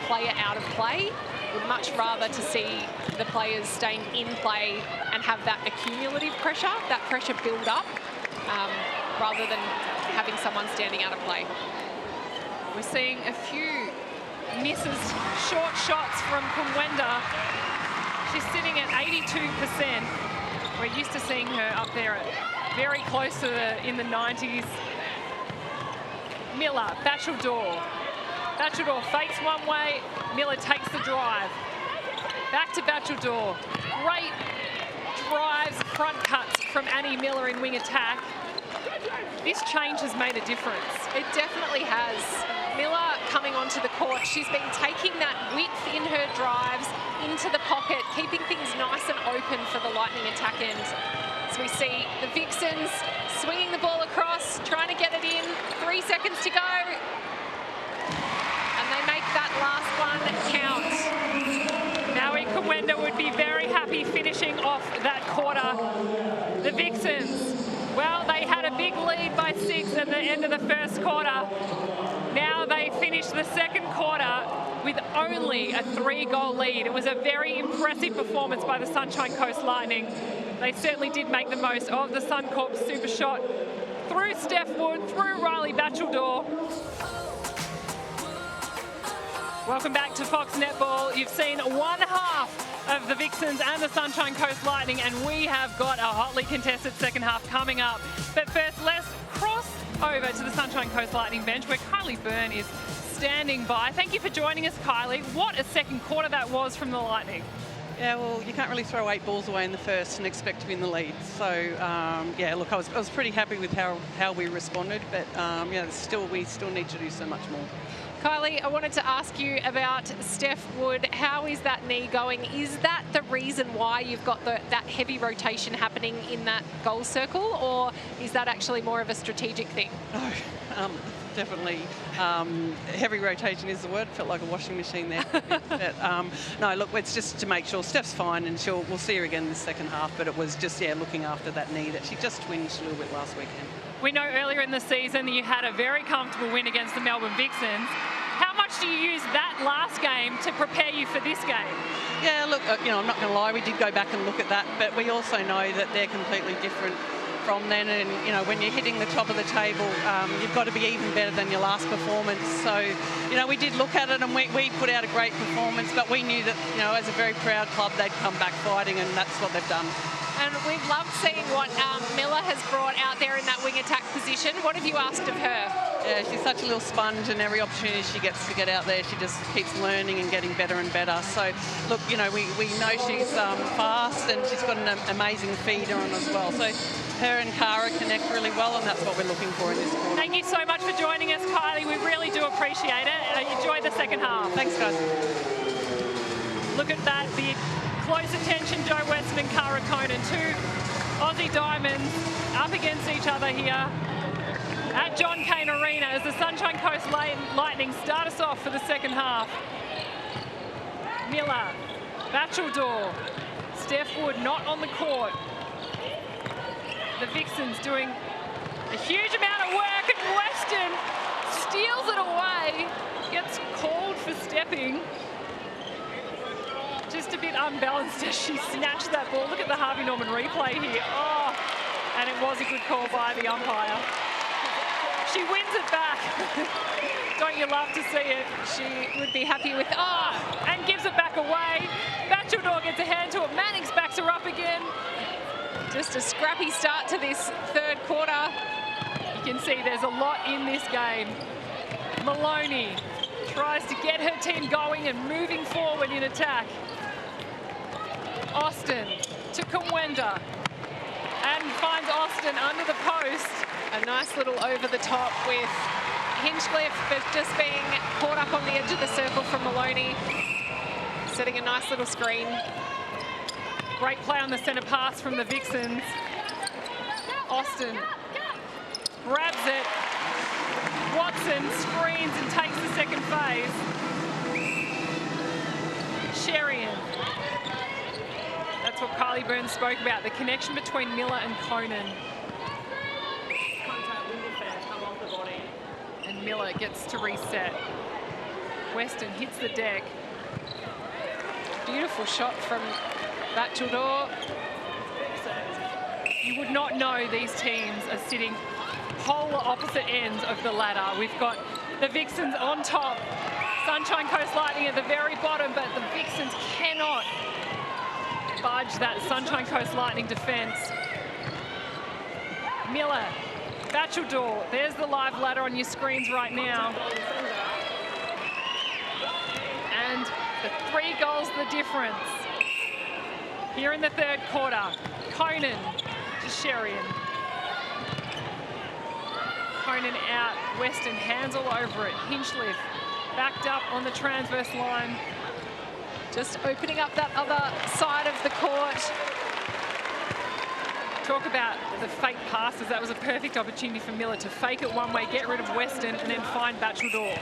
player out of play. Would much rather to see the players staying in play and have that accumulative pressure, that pressure build up, rather than having someone standing out of play. We're seeing a few misses, short shots from Kumwenda. She's sitting at 82%. We're used to seeing her up there at very close to in the 90s. Miller, Bachildor. Bachildor fakes one way, Miller takes the drive. Back to Bachildor. Great drives, front cuts from Annie Miller in wing attack. This change has made a difference. It definitely has. Miller coming onto the court, she's been taking that width in her drives into the pocket, keeping things nice and open for the Lightning attack end. So we see the Vixens swinging the ball across, trying to get it in. 3 seconds to go. And they make that last one count. Maui Kumwenda would be very happy finishing off that quarter. The Vixens, well, they had a big lead by 6 at the end of the first quarter. Now they finish the second quarter with only a 3-goal lead. It was a very impressive performance by the Sunshine Coast Lightning. They certainly did make the most of the Suncorp super shot through Steph Wood, through Riley Bachildor. Welcome back to Fox Netball. You've seen one half of the Vixens and the Sunshine Coast Lightning, and we have got a hotly contested second half coming up. But first, let's cross over to the Sunshine Coast Lightning bench where Kylie Byrne is standing by. Thank you for joining us, Kylie. What a second quarter that was from the Lightning. Yeah, well, you can't really throw 8 balls away in the first and expect to be in the lead. So, yeah, look, I was pretty happy with how we responded, but yeah, we still need to do so much more. Kylie, I wanted to ask you about Steph Wood. How is that knee going? Is that the reason why you've got that heavy rotation happening in that goal circle, or is that actually more of a strategic thing? No, definitely. Heavy rotation is the word. Felt like a washing machine there. But, no, look, it's just to make sure Steph's fine, and we'll see her again this second half. But it was just, yeah, looking after that knee that she just twinged a little bit last weekend. We know earlier in the season that you had a very comfortable win against the Melbourne Vixens. How much do you use that last game to prepare you for this game? Yeah, look, you know, I'm not going to lie, we did go back and look at that, but we also know that they're completely different from then, and you know, when you're hitting the top of the table, you've got to be even better than your last performance. So, you know, we did look at it and we put out a great performance, but we knew that, you know, as a very proud club, they'd come back fighting, and that's what they've done. And we've loved seeing what Miller has brought out there in that wing attack position. What have you asked of her? Yeah, she's such a little sponge, and every opportunity she gets to get out there, she just keeps learning and getting better and better. So, look, you know, we know she's fast, and she's got an amazing feeder on as well. So her and Cara connect really well, and that's what we're looking for in this quarter. Thank you so much for joining us, Kylie. We really do appreciate it. Enjoy the second half. Thanks, guys. Look at that, the close attention, Joe Weston and Cara Conan, 2 Aussie diamonds up against each other here at John Cain Arena as the Sunshine Coast Lightning start us off for the second half. Miller, Bachildor, Steph Wood not on the court. The Vixens doing a huge amount of work, and Weston steals it away, gets called for stepping. Just a bit unbalanced as she snatched that ball. Look at the Harvey Norman replay here. Oh, and it was a good call by the umpire. She wins it back. Don't you love to see it? She would be happy with, and gives it back away. Bachildor gets a hand to it. Mannix backs her up again. just a scrappy start to this third quarter. You can see there's a lot in this game. Maloney tries to get her team going and moving forward in attack. Austin to Kumwenda. And finds Austin under the post. A nice little over the top with Hinchcliffe, but just being caught up on the edge of the circle from Maloney. Setting a nice little screen. Great play on the centre pass from the Vixens. Austin grabs it. Watson screens and takes the second phase. Sherian. That's what Carly Burns spoke about, the connection between Miller and Conan. And Miller gets to reset. Weston hits the deck. Beautiful shot from Bachelor. You would not know these teams are sitting polar opposite ends of the ladder. We've got the Vixens on top, Sunshine Coast Lightning at the very bottom, but the Vixens cannot budge that Sunshine Coast Lightning defence. Miller, Bachelor, there's the live ladder on your screens right now. And the 3 goals the difference. Here in the third quarter, Conan to Sherian. Conan out, Weston hands all over it. Hinchcliffe backed up on the transverse line. Just opening up that other side of the court. Talk about the fake passes. That was a perfect opportunity for Miller to fake it one way, get rid of Weston, and then find Bachelor.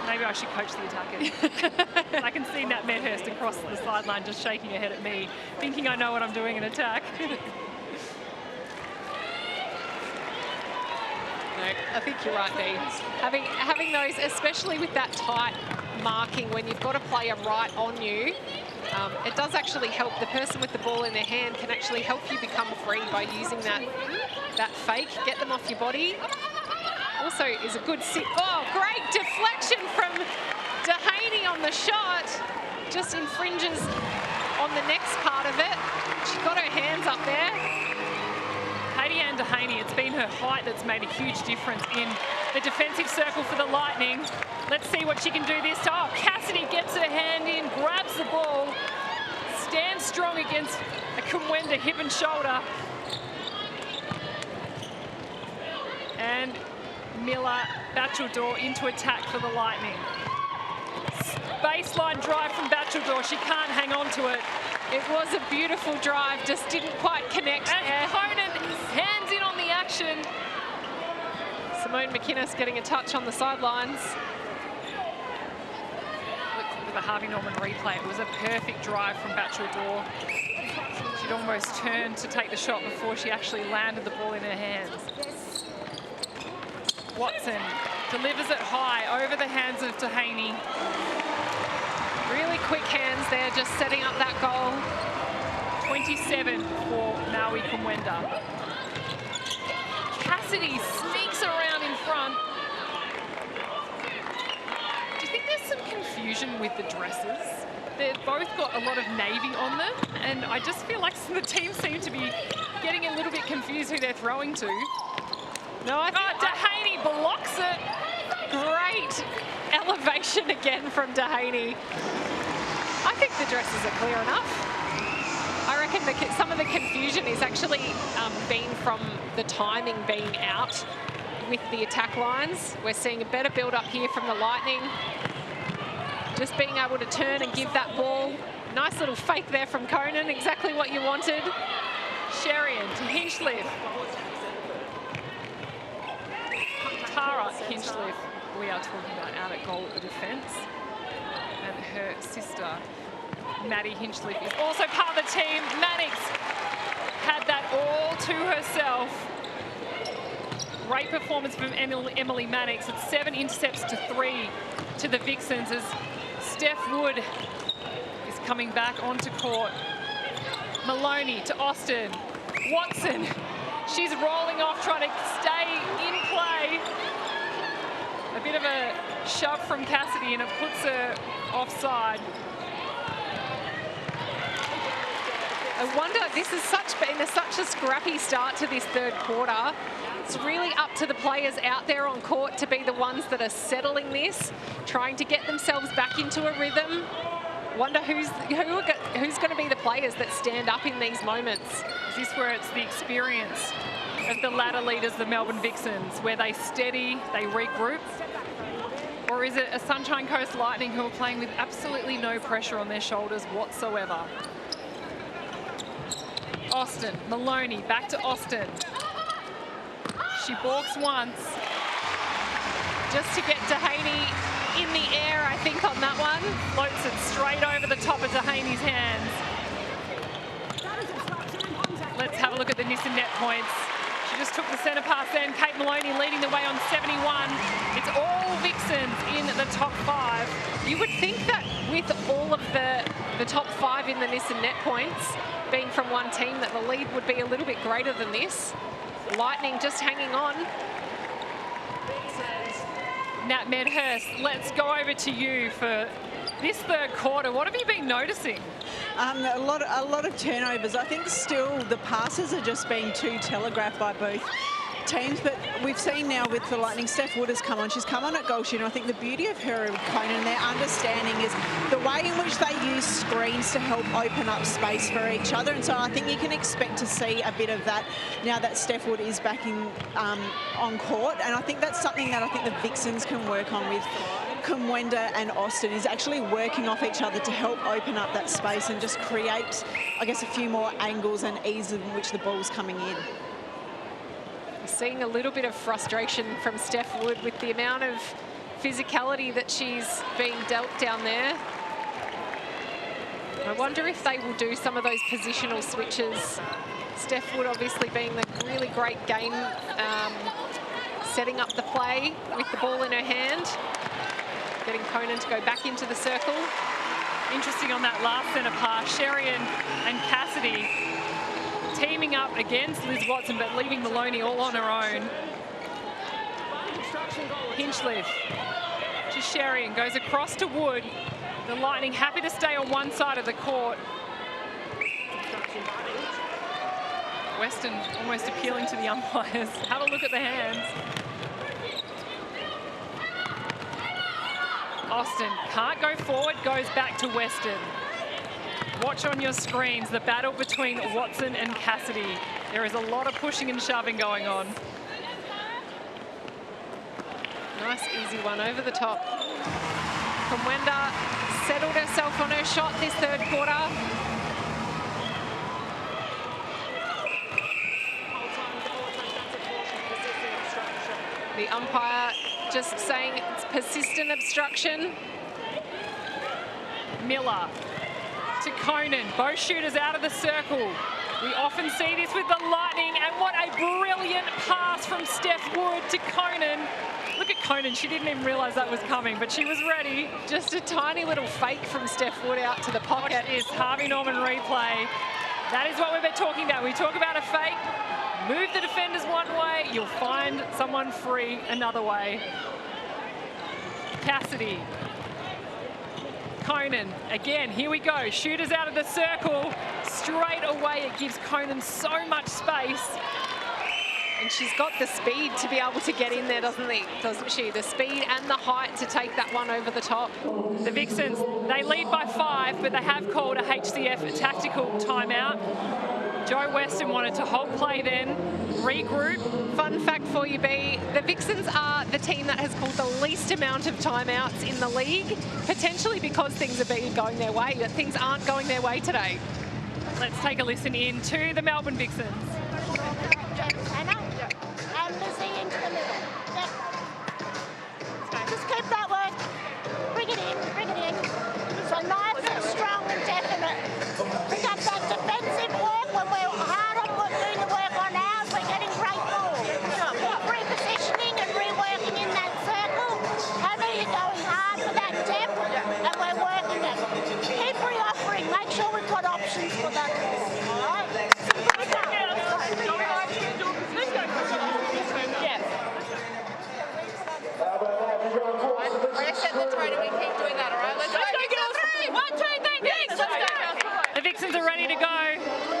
Maybe I should coach the attackers. I can see Nat Medhurst across the sideline just shaking her head at me, thinking I know what I'm doing in attack. No, I think you're right, Dee. Having those, especially with that tight marking, when you've got a player right on you, it does actually help. The person with the ball in their hand can actually help you become free by using that fake, get them off your body. Also is a good sit. Oh, great deflection from Dehaney on the shot. Just infringes on the next part of it. She's got her hands up there. Katie Ann Dehaney, it's been her height that's made a huge difference in the defensive circle for the Lightning. Let's see what she can do this time. Oh, Cassidy gets her hand in, grabs the ball, stands strong against a Kumwenda hip and shoulder. And Miller, Bachelor into attack for the Lightning. Baseline drive from Bachelor, she can't hang on to it. It was a beautiful drive, just didn't quite connect. And Conan hands in on the action. Simone McInnes getting a touch on the sidelines. Look at the Harvey Norman replay. It was a perfect drive from Bachelor. She'd almost turned to take the shot before she actually landed the ball in her hands. Watson delivers it high over the hands of Dehaney. Really quick hands there, just setting up that goal. 27 for Maui Kumwenda. Cassidy sneaks around in front. Do you think there's some confusion with the dresses? They've both got a lot of navy on them, and I just feel like the teams seem to be getting a little bit confused who they're throwing to. No, I think Dehaney blocks it. Great elevation again from Dehaney. I think the dresses are clear enough. I reckon some of the confusion is actually been from the timing being out with the attack lines. We're seeing a better build-up here from the Lightning. Just being able to turn and give that ball. Nice little fake there from Conan, exactly what you wanted. Sherian to Hinchcliffe. Tara Hinchcliffe, we are talking about out at goal at defence. And her sister, Maddie Hinchcliffe, is also part of the team. Mannix had that all to herself. Great performance from Emily Mannix. It's 7 intercepts to 3 to the Vixens as Steph Wood is coming back onto court. Maloney to Austin. Watson, she's rolling off, trying to stay in play. A bit of a shove from Cassidy and it puts her offside. I wonder, this has been such a scrappy start to this third quarter. It's really up to the players out there on court to be the ones that are settling this, trying to get themselves back into a rhythm. Wonder who's going to be the players that stand up in these moments. Is this where it's the experience of the ladder leaders, the Melbourne Vixens, where they steady, they regroup? Or is it a Sunshine Coast Lightning who are playing with absolutely no pressure on their shoulders whatsoever? Austin, Maloney, back to Austin. She balks once. Just to get Dehaney in the air, I think, on that one. Floats it straight over the top of Dehaney's hands. Let's have a look at the Nissan net points. She just took the centre pass then. Kate Maloney leading the way on 71. It's all Vixens in the top 5. You would think that with all of the top 5 in the Nissan net points being from one team, that the lead would be a little bit greater than this. Lightning just hanging on. Nat Medhurst, let's go over to you for this third quarter. What have you been noticing? A lot of turnovers. I think still the passes are just being too telegraphed by both teams, but we've seen now with the Lightning, Steph Wood has come on. She's come on at goal shooter. I think the beauty of her and Conan, their understanding is the way in which they use screens to help open up space for each other. And so I think you can expect to see a bit of that now that Steph Wood is back in on court. And I think that's something that I think the Vixens can work on with Kumwenda and Austin, is actually working off each other to help open up that space and just create, I guess, a few more angles and ease in which the ball's coming in. Seeing a little bit of frustration from Steph Wood with the amount of physicality that she's being dealt down there. I wonder if they will do some of those positional switches. Steph Wood obviously being the really great game, setting up the play with the ball in her hand. Getting Conan to go back into the circle. Interesting on that last centre pass, Sherian and Cassidy teaming up against Liz Watson, but leaving Maloney all on her own. Hinchliffe to Sherian, goes across to Wood. The Lightning happy to stay on one side of the court. Weston almost appealing to the umpires. Have a look at the hands. Austin can't go forward, goes back to Weston. Watch on your screens the battle between Watson and Cassidy. There is a lot of pushing and shoving going on. Nice easy one over the top. Kumwenda settled herself on her shot this third quarter. The umpire just saying it's persistent obstruction. Miller to Conan, both shooters out of the circle. We often see this with the Lightning, and what a brilliant pass from Steph Wood to Conan. Look at Conan, she didn't even realise that was coming, but she was ready. Just a tiny little fake from Steph Wood out to the pocket. Watch this Harvey Norman replay. That is what we've been talking about. We talk about a fake, move the defenders one way, you'll find someone free another way. Cassidy. Conan, again, here we go. Shooters out of the circle. Straight away, it gives Conan so much space. And she's got the speed to be able to get in there, doesn't she? The speed and the height to take that one over the top. The Vixens, they lead by 5, but they have called a HCF tactical timeout. Joe Weston wanted to hold play then, regroup. Fun fact for you, B, the Vixens are the team that has called the least amount of timeouts in the league, potentially because things have been going their way, but things aren't going their way today. Let's take a listen in to the Melbourne Vixens. And Lizzie into the middle. Yep. Just keep that work. Bring it in, bring it in. So nice and strong and definite. We got that defensive work when we're hard on doing the work on ours, we're getting great ball. Repositioning and reworking in that circle. Heather, you're going hard for that depth, and we're working it. Keep re-offering, make sure we've got options for that ball. All right? The Vixens are ready to go.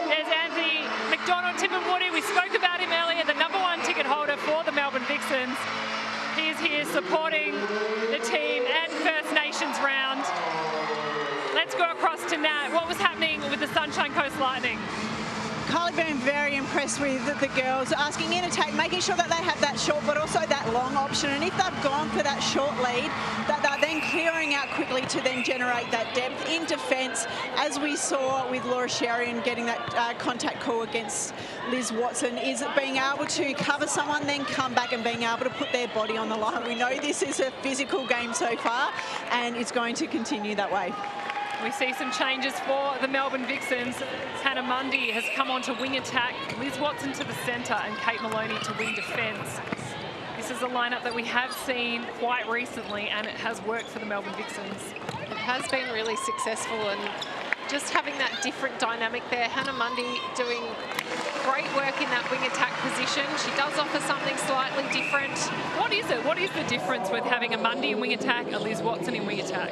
There's Anthony McDonald, Tim and Woody. We spoke about him earlier, the #1 ticket holder for the Melbourne Vixens. He is here supporting the team and First Nations round. Let's Let's go across to Nat. What was happening with the Sunshine Coast Lightning? Kylie been very impressed with the girls, asking in attack, making sure that they have that short but also that long option. And if they've gone for that short lead, that they're then clearing out quickly to then generate that depth in defence, as we saw with Laura Sherian getting that contact call against Liz Watson, is being able to cover someone, then come back and being able to put their body on the line. We know this is a physical game so far, and it's going to continue that way. We see some changes for the Melbourne Vixens. Hannah Mundy has come on to wing attack, Liz Watson to the centre and Kate Maloney to wing defence. This is a lineup that we have seen quite recently and it has worked for the Melbourne Vixens. It has been really successful, and just having that different dynamic there. Hannah Mundy doing great work in that wing attack position. She does offer something slightly different. What is it? What is the difference with having a Mundy in wing attack, a Liz Watson in wing attack?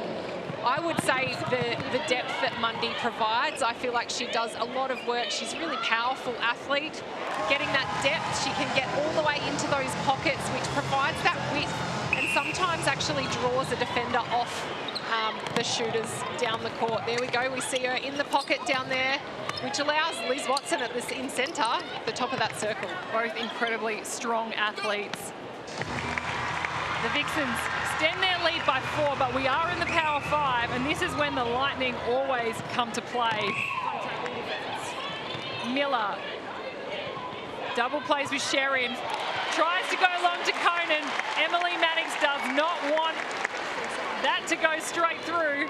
I would say the depth that Mundy provides. I feel like she does a lot of work. She's a really powerful athlete. Getting that depth, she can get all the way into those pockets, which provides that width and sometimes actually draws a defender off the shooters down the court. There we go. We see her in the pocket down there, which allows Liz Watson at this in centre, the top of that circle. Both incredibly strong athletes. The Vixens extend their lead by 4, but we are in the Power 5, and this is when the Lightning always come to play. Miller double plays with Sherian, tries to go along to Conan. Emily Mannix does not want that to go straight through.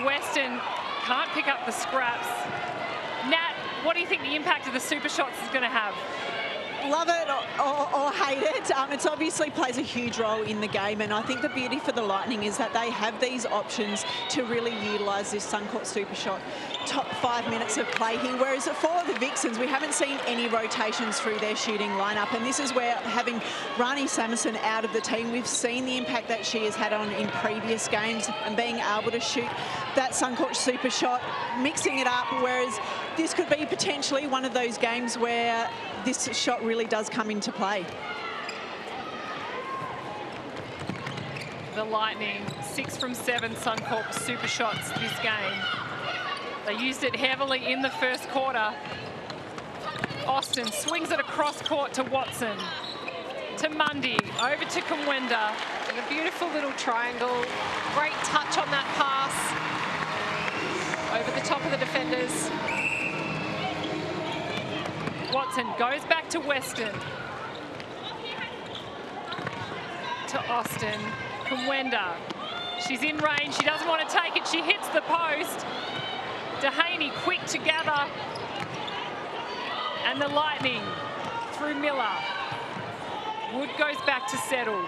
Weston can't pick up the scraps. Nat, what do you think the impact of the super shots is going to have? Love it or hate it, it obviously plays a huge role in the game, and I think the beauty for the Lightning is that they have these options to really utilise this Suncorp Super Shot top 5 minutes of play here, whereas for the Vixens, we haven't seen any rotations through their shooting lineup, and this is where having Rani Samuson out of the team, we've seen the impact that she has had on in previous games, and being able to shoot that Suncorp Super Shot, mixing it up, whereas this could be potentially one of those games where this shot really does come into play. The Lightning, 6 from 7 Suncorp super shots this game. They used it heavily in the first quarter. Austin swings it across court to Watson, to Mundy, over to Kumwenda. And a beautiful little triangle. Great touch on that pass. Over the top of the defenders. Watson goes back to Weston. To Austin. Kumwenda. She's in range. She doesn't want to take it. She hits the post. Dehaney quick to gather. And the Lightning through Miller. Wood goes back to settle.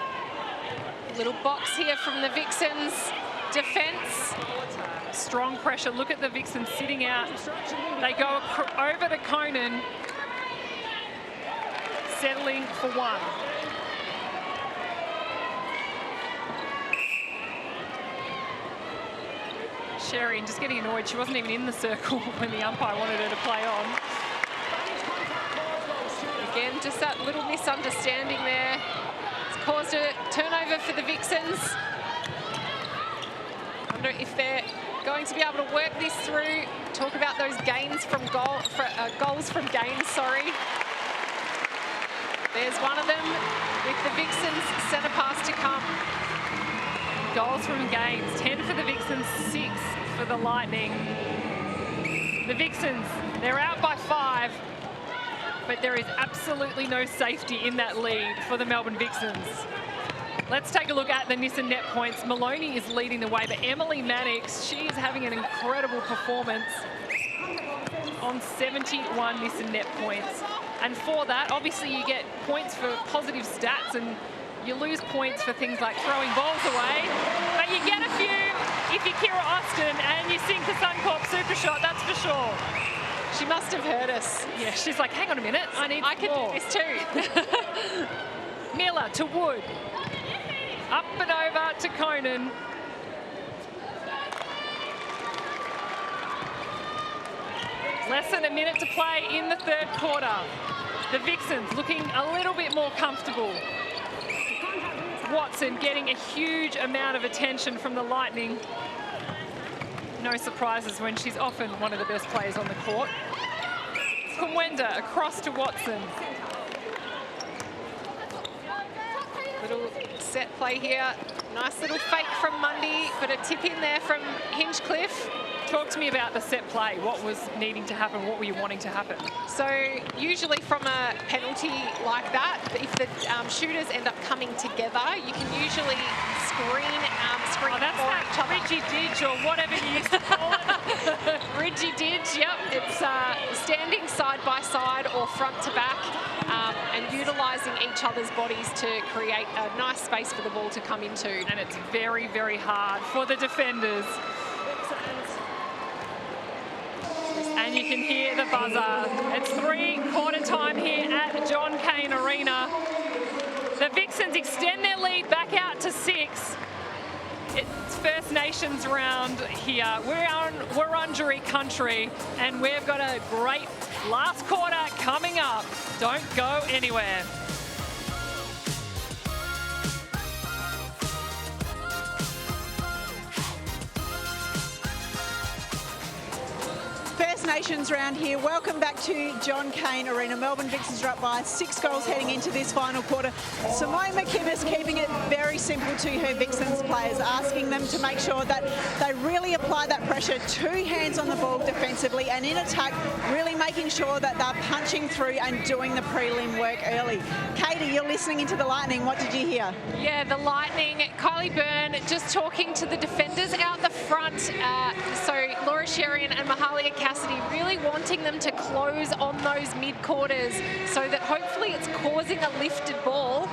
Little box here from the Vixens. Defence. Strong pressure. Look at the Vixens sitting out. They go over to Conan. Settling for 1. Sherian just getting annoyed. She wasn't even in the circle when the umpire wanted her to play on. Again, just that little misunderstanding there. It's caused a turnover for the Vixens. I wonder if they're going to be able to work this through. Talk about those gains from goals from gains, sorry. There's one of them with the Vixens centre pass to come. Goals from games, 10 for the Vixens, 6 for the Lightning. The Vixens, they're out by 5, but there is absolutely no safety in that lead for the Melbourne Vixens. Let's take a look at the Nissan net points. Maloney is leading the way, but Emily Mannix, she is having an incredible performance on 71 Nissan net points. And for that, obviously you get points for positive stats and you lose points for things like throwing balls away, but you get a few if you're Kira Austin and you sink the Suncorp super shot, that's for sure. She must have heard us. Yeah, she's like, hang on a minute, I can do this too. Miller to Wood. Up and over to Conan. Less than a minute to play in the third quarter. The Vixens looking a little bit more comfortable. Watson getting a huge amount of attention from the Lightning. No surprises when she's often one of the best players on the court. Kumwenda across to Watson. Little set play here. Nice little fake from Mundy, but a tip in there from Hinchcliffe. Talk to me about the set play. What was needing to happen? What were you wanting to happen? So usually from a penalty like that, if the shooters end up coming together, you can usually screen for each other. Ridgy Didge or whatever you used to call it. Ridgy Didge, yep. It's standing side by side or front to back and utilising each other's bodies to create a nice space for the ball to come into. And it's very, very hard for the defenders. And you can hear the buzzer. It's 3-quarter time here at John Cain Arena. The Vixens extend their lead back out to 6. It's First Nations round here. We're on Wurundjeri country, and we've got a great last quarter coming up. Don't go anywhere. First Nations round here. Welcome back to John Cain Arena. Melbourne Vixens are up by 6 goals heading into this final quarter. Simone McKinnis keeping it very simple to her Vixens players, asking them to make sure that they really apply that pressure, 2 hands on the ball defensively, and in attack, really making sure that they're punching through and doing the prelim work early. Katie, you're listening into the Lightning. What did you hear? Yeah, the Lightning, Kylie Byrne just talking to the defenders out the front. So Laura Sherian and Mahalia Cassidy really wanting them to close on those mid-quarters so that hopefully it's causing a lifted ball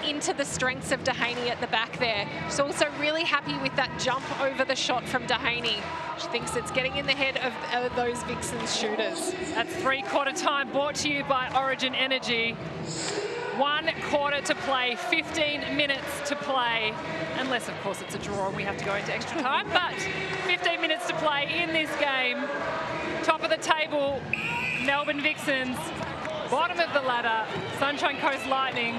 into the strengths of Dehaney at the back there. She's also really happy with that jump over the shot from Dehaney. She thinks it's getting in the head of those Vixens shooters. That's 3-quarter time, brought to you by Origin Energy. 1 quarter to play, 15 minutes to play, unless of course it's a draw and we have to go into extra time, but 15 minutes to play in this game. Top of the table, Melbourne Vixens. Bottom of the ladder, Sunshine Coast Lightning,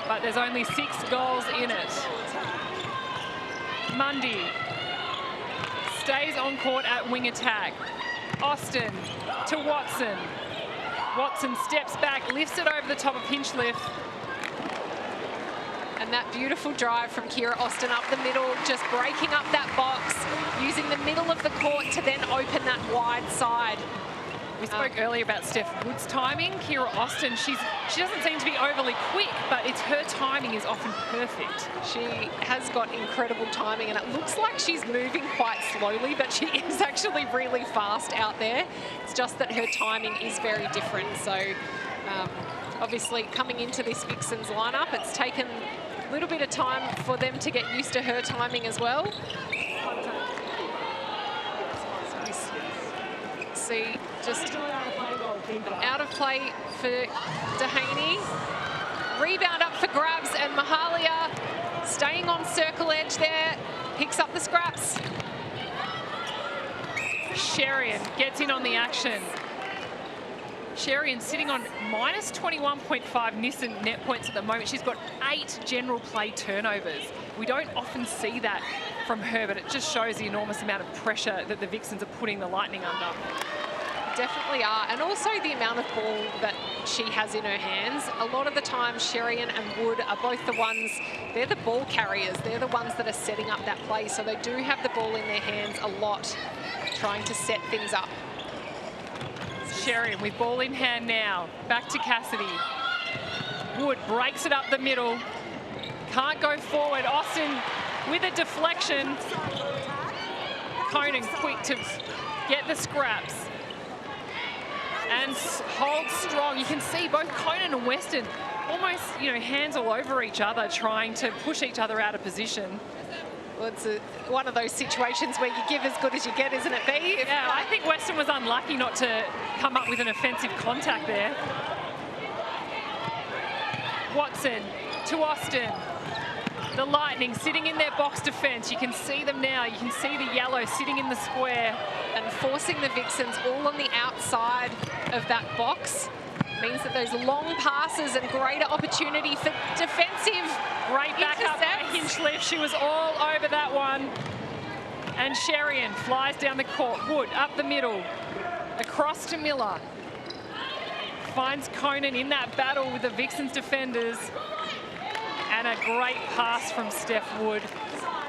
but there's only 6 goals in it. Mundy stays on court at wing attack. Austin to Watson. Watson steps back, lifts it over the top of Hinchcliffe. And that beautiful drive from Kira Austin up the middle, just breaking up that box, using the middle of the court to then open that wide side. We spoke earlier about Steph Wood's timing. Kira Austin, she doesn't seem to be overly quick, but it's her timing is often perfect. She has got incredible timing, and it looks like she's moving quite slowly, but she is actually really fast out there. It's just that her timing is very different. So obviously coming into this Vixens lineup, it's taken a little bit of time for them to get used to her timing as well. See just out of play for Dehaney. Rebound up for grabs, and Mahalia staying on circle edge there, picks up the scraps. Sherian gets in on the action. Sherian sitting on minus 21.5 Nissan net points at the moment. She's got 8 general play turnovers. We don't often see that from her, but it just shows the enormous amount of pressure that the Vixens are putting the Lightning under. Definitely are, and also the amount of ball that she has in her hands. A lot of the time, Sherian and Wood are both the ones, they're the ball carriers. They're the ones that are setting up that play, so they do have the ball in their hands a lot, trying to set things up. Sherian with ball in hand now, back to Cassidy. Wood breaks it up the middle, can't go forward. Austin with a deflection. Conan quick to get the scraps and hold strong. You can see both Conan and Weston almost, hands all over each other, trying to push each other out of position. Well, it's one of those situations where you give as good as you get, isn't it, B? Yeah, I think Weston was unlucky not to come up with an offensive contact there. Watson to Austin. The Lightning sitting in their box defence. You can see them now. You can see the yellow sitting in the square. And forcing the Vixens all on the outside of that box. means that those long passes and greater opportunity for defensive Great back up by Hinchliffe. She was all over that one. And Sherian flies down the court. Wood up the middle. Across to Miller. Finds Conan in that battle with the Vixens defenders. And a great pass from Steph Wood.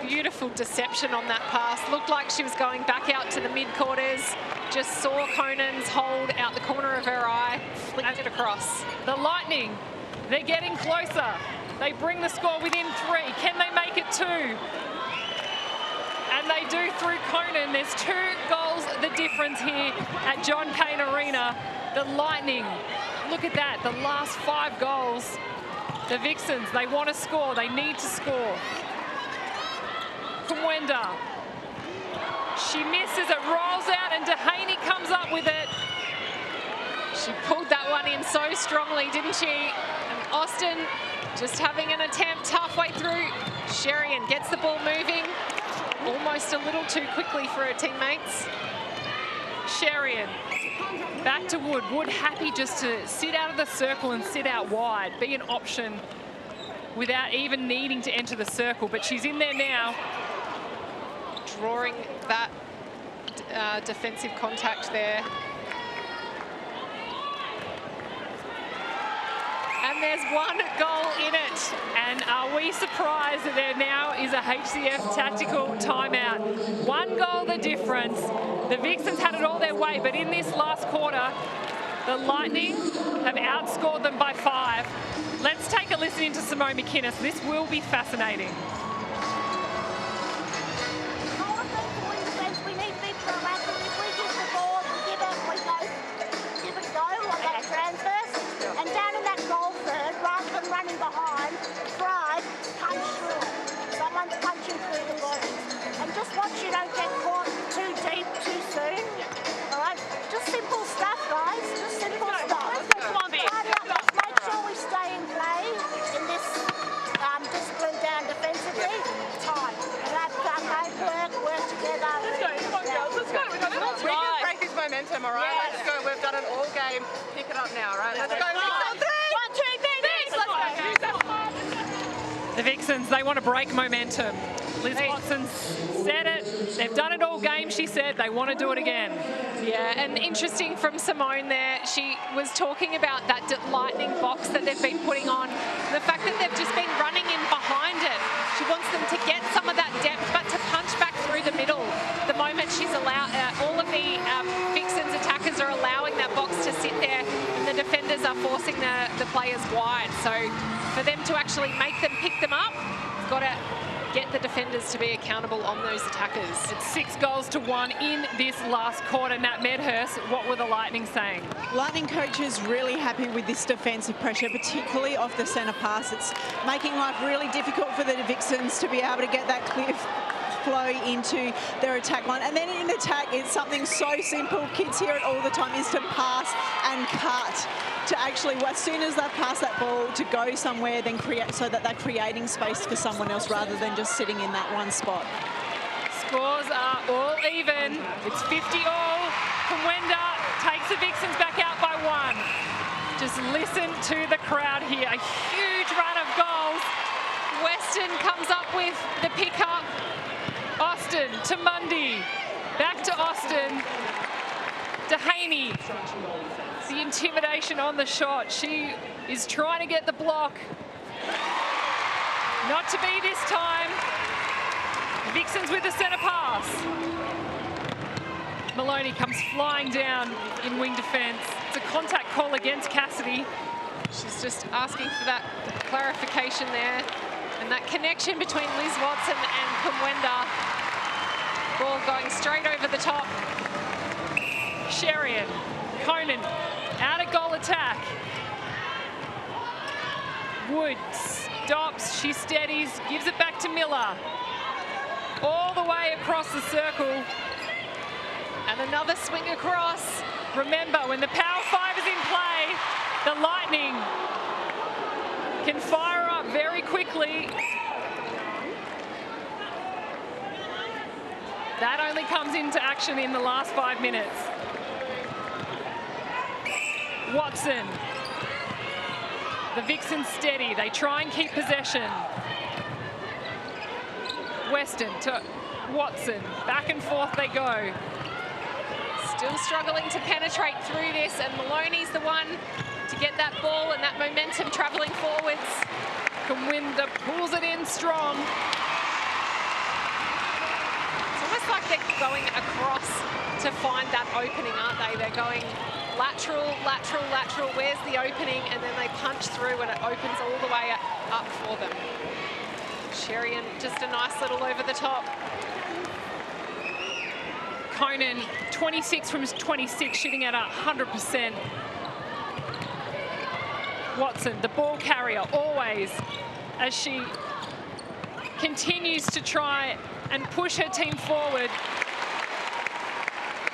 Beautiful deception on that pass. Looked like she was going back out to the mid-quarters. Just saw Conan's hold out the corner of her eye. Flicked it across. The Lightning, they're getting closer. They bring the score within 3. Can they make it 2? And they do through Conan. There's 2 goals the difference here at John Cain Arena. The Lightning, look at that, the last 5 goals. The Vixens, they want to score, they need to score. Kumwenda, she misses, it rolls out and Dehaney comes up with it. She pulled that one in so strongly, didn't she? And Austin just having an attempt halfway through. Sherian gets the ball moving, almost a little too quickly for her teammates. Sherian, back to Wood. Wood happy just to sit out of the circle and sit out wide, be an option without even needing to enter the circle, but she's in there now. Drawing that defensive contact there. And there's 1 goal in it. And are we surprised that there now is a HCF tactical timeout? 1 goal the difference. The Vixens had it all their way, but in this last quarter, the Lightning have outscored them by 5. Let's take a listen into Simone McInnes. This will be fascinating. We need to be proactive. If we give the ball, we give it a go on that transverse. And down in that goal third, rather than running behind, drive, punch through. Someone's punching through the body. And just watch you don't get caught too deep too soon. All right? Just simple stuff, guys. Just simple stuff. Make sure we stay in play in this discipline down defensively. Time. Work together. Let's go, come on, girls. Let's go. We can break this momentum, all right? Yes. Let's go. We've done it all game. Pick it up now, right? Let's go. 1, 2, 3. Let's go. The Vixens, they want to break momentum. Liz Watson said it. They've done it all game, she said. They want to do it again. Yeah, and interesting from Simone there, she was talking about that Lightning box that they've been putting on, the fact that they've just been running in behind it. She wants them to get some of that depth, but to punch back through the middle. The moment she's allowed, all of the Vixens attackers are allowing that box to sit there, and the defenders are forcing the players wide. So for them to actually make them pick them up, you've got to get the defenders to be accountable on those attackers. It's 6 goals to 1 in this last quarter. Nat Medhurst, what were the Lightning saying? Lightning coaches really happy with this defensive pressure, particularly off the centre pass. It's making life really difficult for the Vixens to be able to get that clear flow into their attack line. And then in attack, it's something so simple. Kids hear it all the time, is to pass and cut. To actually, as soon as they pass that ball, to go somewhere, then create, so that they're creating space for someone else rather than just sitting in that one spot. Scores are all even. It's 50 all. Kumwenda takes the Vixens back out by 1. Just listen to the crowd here. A huge run of goals. Weston comes up with the pickup. Austin to Mundy. Back to Austin. Dehaney. The intimidation on the shot. She is trying to get the block. Not to be this time. Vixens with the centre pass. Maloney comes flying down in wing defence. It's a contact call against Cassidy. She's just asking for that clarification there. And that connection between Liz Watson and Kumwenda. Ball going straight over the top. Sherian, Conan, out of goal attack. Wood stops, she steadies, gives it back to Miller. All the way across the circle. And another swing across. Remember, when the Power 5 is in play, the Lightning can fire up very quickly. That only comes into action in the last 5 minutes. Watson The Vixens steady. They try and keep possession. Weston to Watson. Back and forth they go. Still struggling to penetrate through this, and Maloney's the one to get that ball and that momentum travelling forwards. Kawinda pulls it in strong. It's almost like they're going across to find that opening, aren't they? They're going lateral, lateral, lateral. Where's the opening? And then they punch through and it opens all the way up for them. Sherian, just a nice little over the top. Conan, 26 from 26, shooting at 100%. Watson, the ball carrier, always, as she continues to try and push her team forward.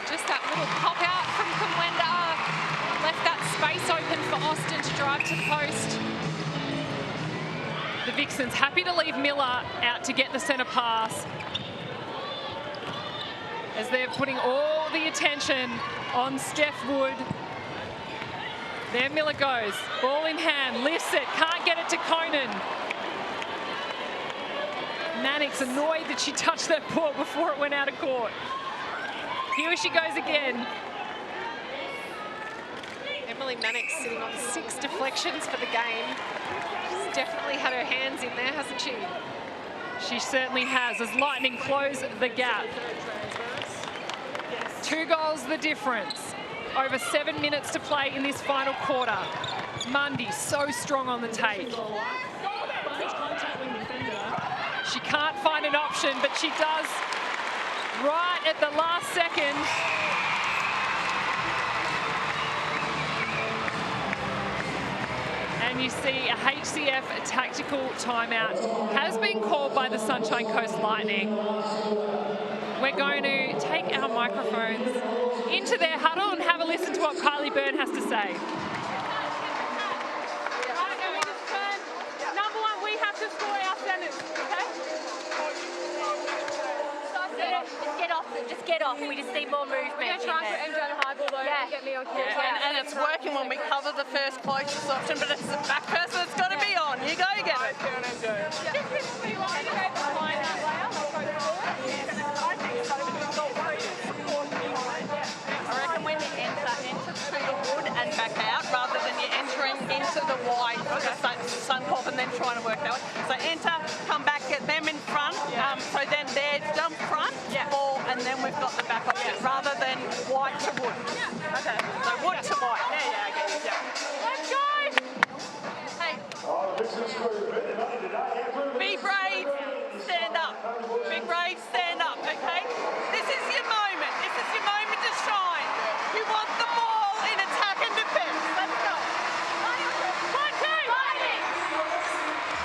Just that little pop out from Kawinda left that space open for Austin to drive to the post. The Vixens happy to leave Miller out to get the centre pass, as they're putting all the attention on Steph Wood. There Miller goes, ball in hand, lifts it, can't get it to Conan. Mannix annoyed that she touched that ball before it went out of court. Here she goes again. Emily Mannix sitting on 6 deflections for the game. She's definitely had her hands in there, hasn't she? She certainly has, as Lightning close the gap. 2 goals the difference. Over 7 minutes to play in this final quarter. Mundy so strong on the take. She can't find an option, but she does right at the last second. And you see a HCF tactical timeout has been called by the Sunshine Coast Lightning. We're going to take our microphones into their huddle and have a listen to what Kylie Byrne has to say. Number one, we have to score our centers, okay? Just get off. We just need more movement. We're going to try and put MJ on high ball though and get me on court. And it's working when we cover the first closest option, but it's the back person that's got to be on. You go get it. I reckon when you enter through the wood and back out, rather than you entering into the wide for the Suncorp and then trying to work that way. So enter, come back, get them in front. So then they're jump front, ball, and then we've got the back option, rather than white to wood. Okay. So wood to white. Yeah, I get it. Let's go! Hey. Be brave, stand up. Be brave, stand up, okay? This is your moment. This is your moment to shine. You want the ball in attack and defense. Let's go. 1, 2.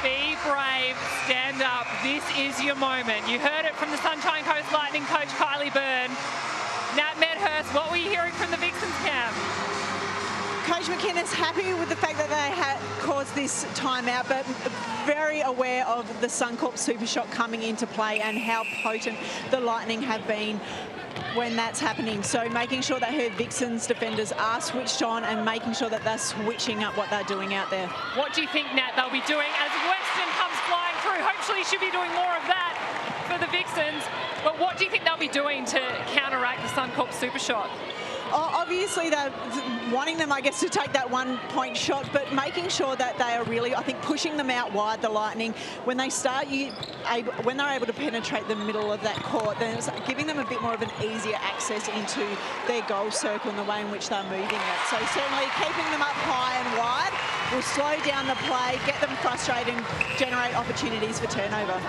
Be brave, stand up. This is your moment. You heard it from the Sunshine Coast Lightning coach Kylie Byrne. Nat Medhurst, what were you hearing from the Vixens camp? Coach McInnes happy with the fact that they had caused this timeout, but very aware of the Suncorp super shot coming into play and how potent the Lightning have been when that's happening. So making sure that her Vixens defenders are switched on and making sure that they're switching up what they're doing out there. What do you think, Nat, they'll be doing as Weston comes flying through? Hopefully she'll be doing more of that for the Vixens. But what do you think they'll be doing to counteract the Suncorp super shot? Obviously, they're wanting them, I guess, to take that 1-point shot, but making sure that they are really, I think, pushing them out wide, the Lightning. When they start, when they're able to penetrate the middle of that court, then it's giving them a bit more of an easier access into their goal circle and the way in which they're moving it. So certainly keeping them up high and wide will slow down the play, get them frustrated and generate opportunities for turnover.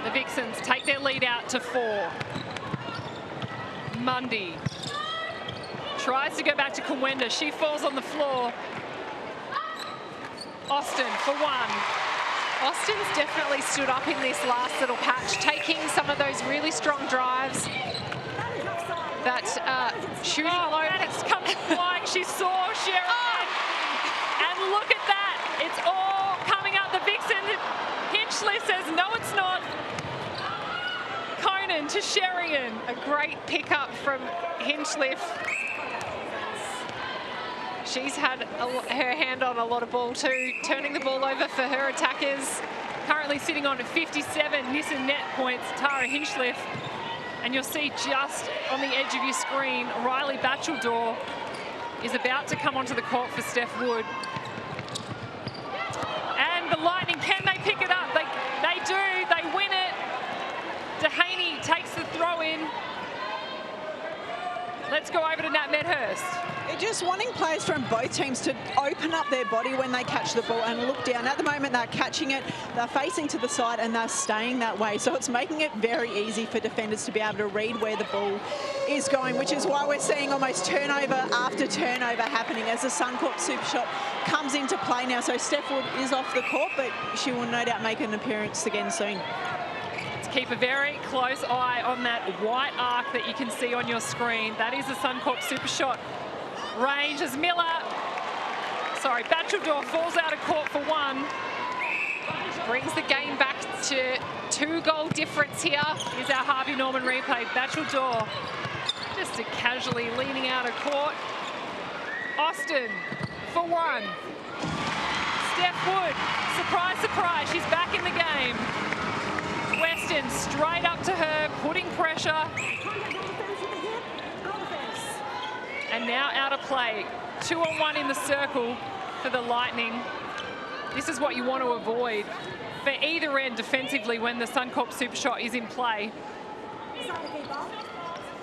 The Vixens take their lead out to 4. Mundy tries to go back to Kawinda. She falls on the floor. Austin for 1. Austin's definitely stood up in this last little patch, taking some of those really strong drives. That shooting low. Mannix comes flying. She saw Sheridan. And look at that. It's all coming up. The Vixen. Hinchliffe says, no, it's not. Conan to Sheridan. A great pickup from Hinchliffe. She's had her hand on a lot of ball too, turning the ball over for her attackers. Currently sitting on 57 Nissen net points, Tara Hinchliffe. And you'll see just on the edge of your screen, Riley Batcheldor is about to come onto the court for Steph Wood. And the Lightning, can they pick it up? They do, they win it. Dehaney takes the throw in. Let's go over to Nat Medhurst. They're just wanting players from both teams to open up their body when they catch the ball and look down. At the moment, they're catching it, they're facing to the side, and they're staying that way. So it's making it very easy for defenders to be able to read where the ball is going, which is why we're seeing almost turnover after turnover happening as the Suncorp super shot comes into play now. So Steph Wood is off the court, but she will no doubt make an appearance again soon. Keep a very close eye on that white arc that you can see on your screen. That is the Suncorp super shot range as Batcheldor falls out of court for one. Brings the game back to 2-goal difference here. Here's our Harvey Norman replay. Batcheldor just casually leaning out of court. Austin for one. Steph Wood, surprise, surprise, she's back in the game. Weston straight up to her, putting pressure. And now out of play. 2-on-1 in the circle for the Lightning. This is what you want to avoid for either end defensively when the Suncorp super shot is in play.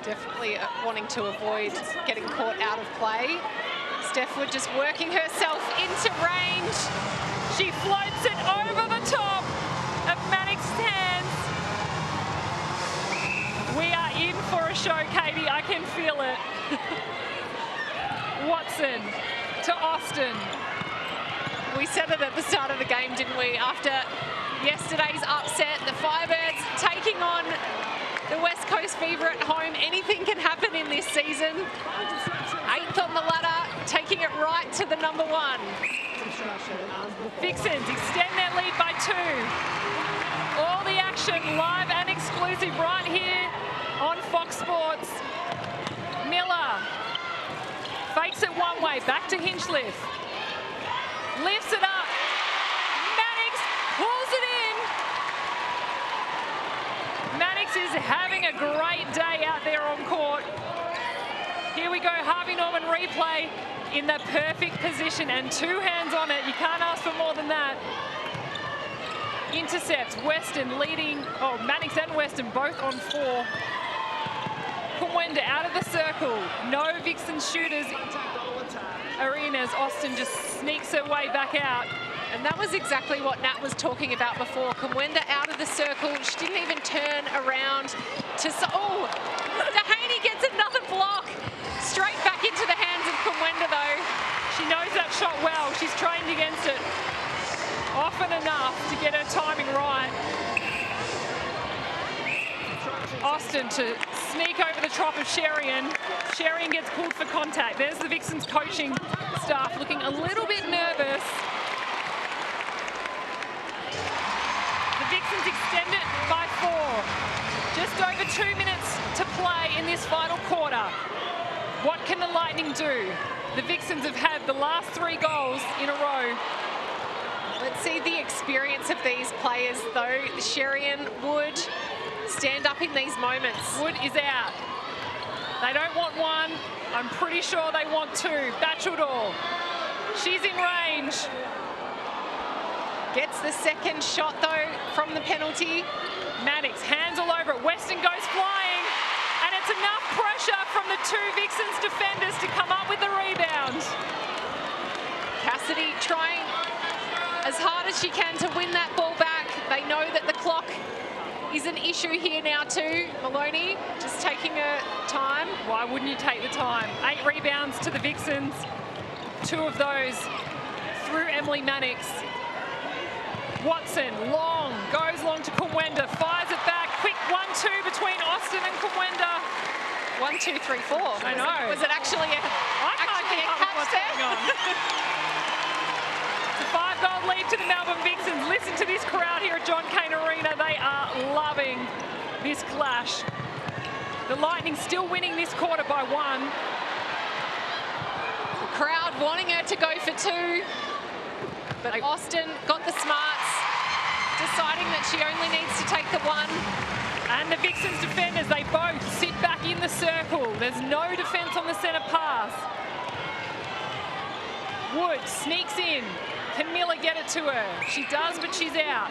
Definitely wanting to avoid getting caught out of play. Steph Wood just working herself into range. She floats it over the top of Mannix's hands. We are in for a show, Katie. I can feel it. Watson to Austin. We said it at the start of the game, didn't we? After yesterday's upset, the Firebirds taking on the West Coast Fever at home. Anything can happen in this season. 8th on the ladder, taking it right to the number 1. Vixens extend their lead by 2. All the action live and exclusive right here on Fox Sports. Miller fakes it one way, back to Hinchliffe. Lifts it up. Mannix pulls it in. Mannix is having a great day out there on court. Here we go, Harvey Norman replay in the perfect position and 2 hands on it. You can't ask for more than that. Intercepts, Weston leading, Mannix and Weston both on 4. Kumwenda out of the circle. No Vixen shooters arenas. Austin just sneaks her way back out. And that was exactly what Nat was talking about before. Kumwenda out of the circle. She didn't even turn around to... Oh, Dehaney gets another block. Straight back into the hands of Kumwenda, though. She knows that shot well. She's trained against it often enough to get her timing right. Austin to sneak over the top of Sherian. Sherian gets pulled for contact. There's the Vixens coaching staff looking a little bit nervous. The Vixens extend it by 4. Just over 2 minutes to play in this final quarter. What can the Lightning do? The Vixens have had the last 3 goals in a row. Let's see the experience of these players, though. Sherian Wood stand up in these moments. Wood is out. They don't want 1. I'm pretty sure they want 2. Batcheldor. She's in range. Gets the second shot, though, from the penalty. Mannix, hands all over it. Weston goes flying. And it's enough pressure from the 2 Vixens defenders to come up with the rebound. Cassidy trying as hard as she can to win that ball back. They know that the clock is an issue here now too. Maloney just taking her time. Why wouldn't you take the time? 8 rebounds to the Vixens. 2 of those through Emily Mannix. Watson, long, goes long to Kumwenda, fires it back. Quick 1-2 between Austin and Kumwenda. 1, 2, 3, 4. I know. Was it actually a catch there? It's a 5-goal lead to the Melbourne Vixens. Listen to this crowd here at John Cain Arena. They are loving this clash. The Lightning still winning this quarter by 1. crowd wanting her to go for two. But Austin got the smarts, deciding that she only needs to take the one. And the Vixens defenders, they both sit back in the circle. There's no defence on the centre pass. Wood sneaks in. Can Miller get it to her? She does, but she's out.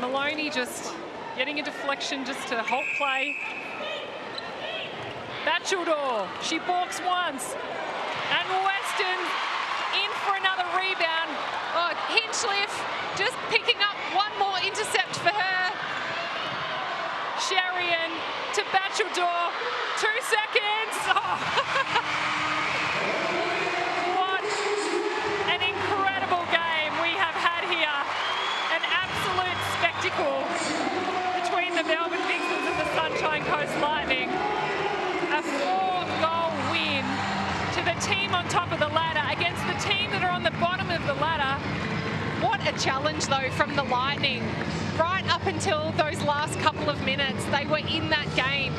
Maloney just getting a deflection just to halt play. Batcheldor, she balks once. And Weston in for another rebound. Oh, Hinchliffe just picking up one more intercept for her. Sherian to Batcheldor. 2 seconds. Oh. What an incredible game we have had here. An absolute spectacle between the Melbourne Vixens and the Sunshine Coast Lightning. A 4-goal win to the team on top of the ladder against the team that are on the bottom of the ladder. What a challenge, though, from the Lightning. Right up until those last couple of minutes, they were in that game.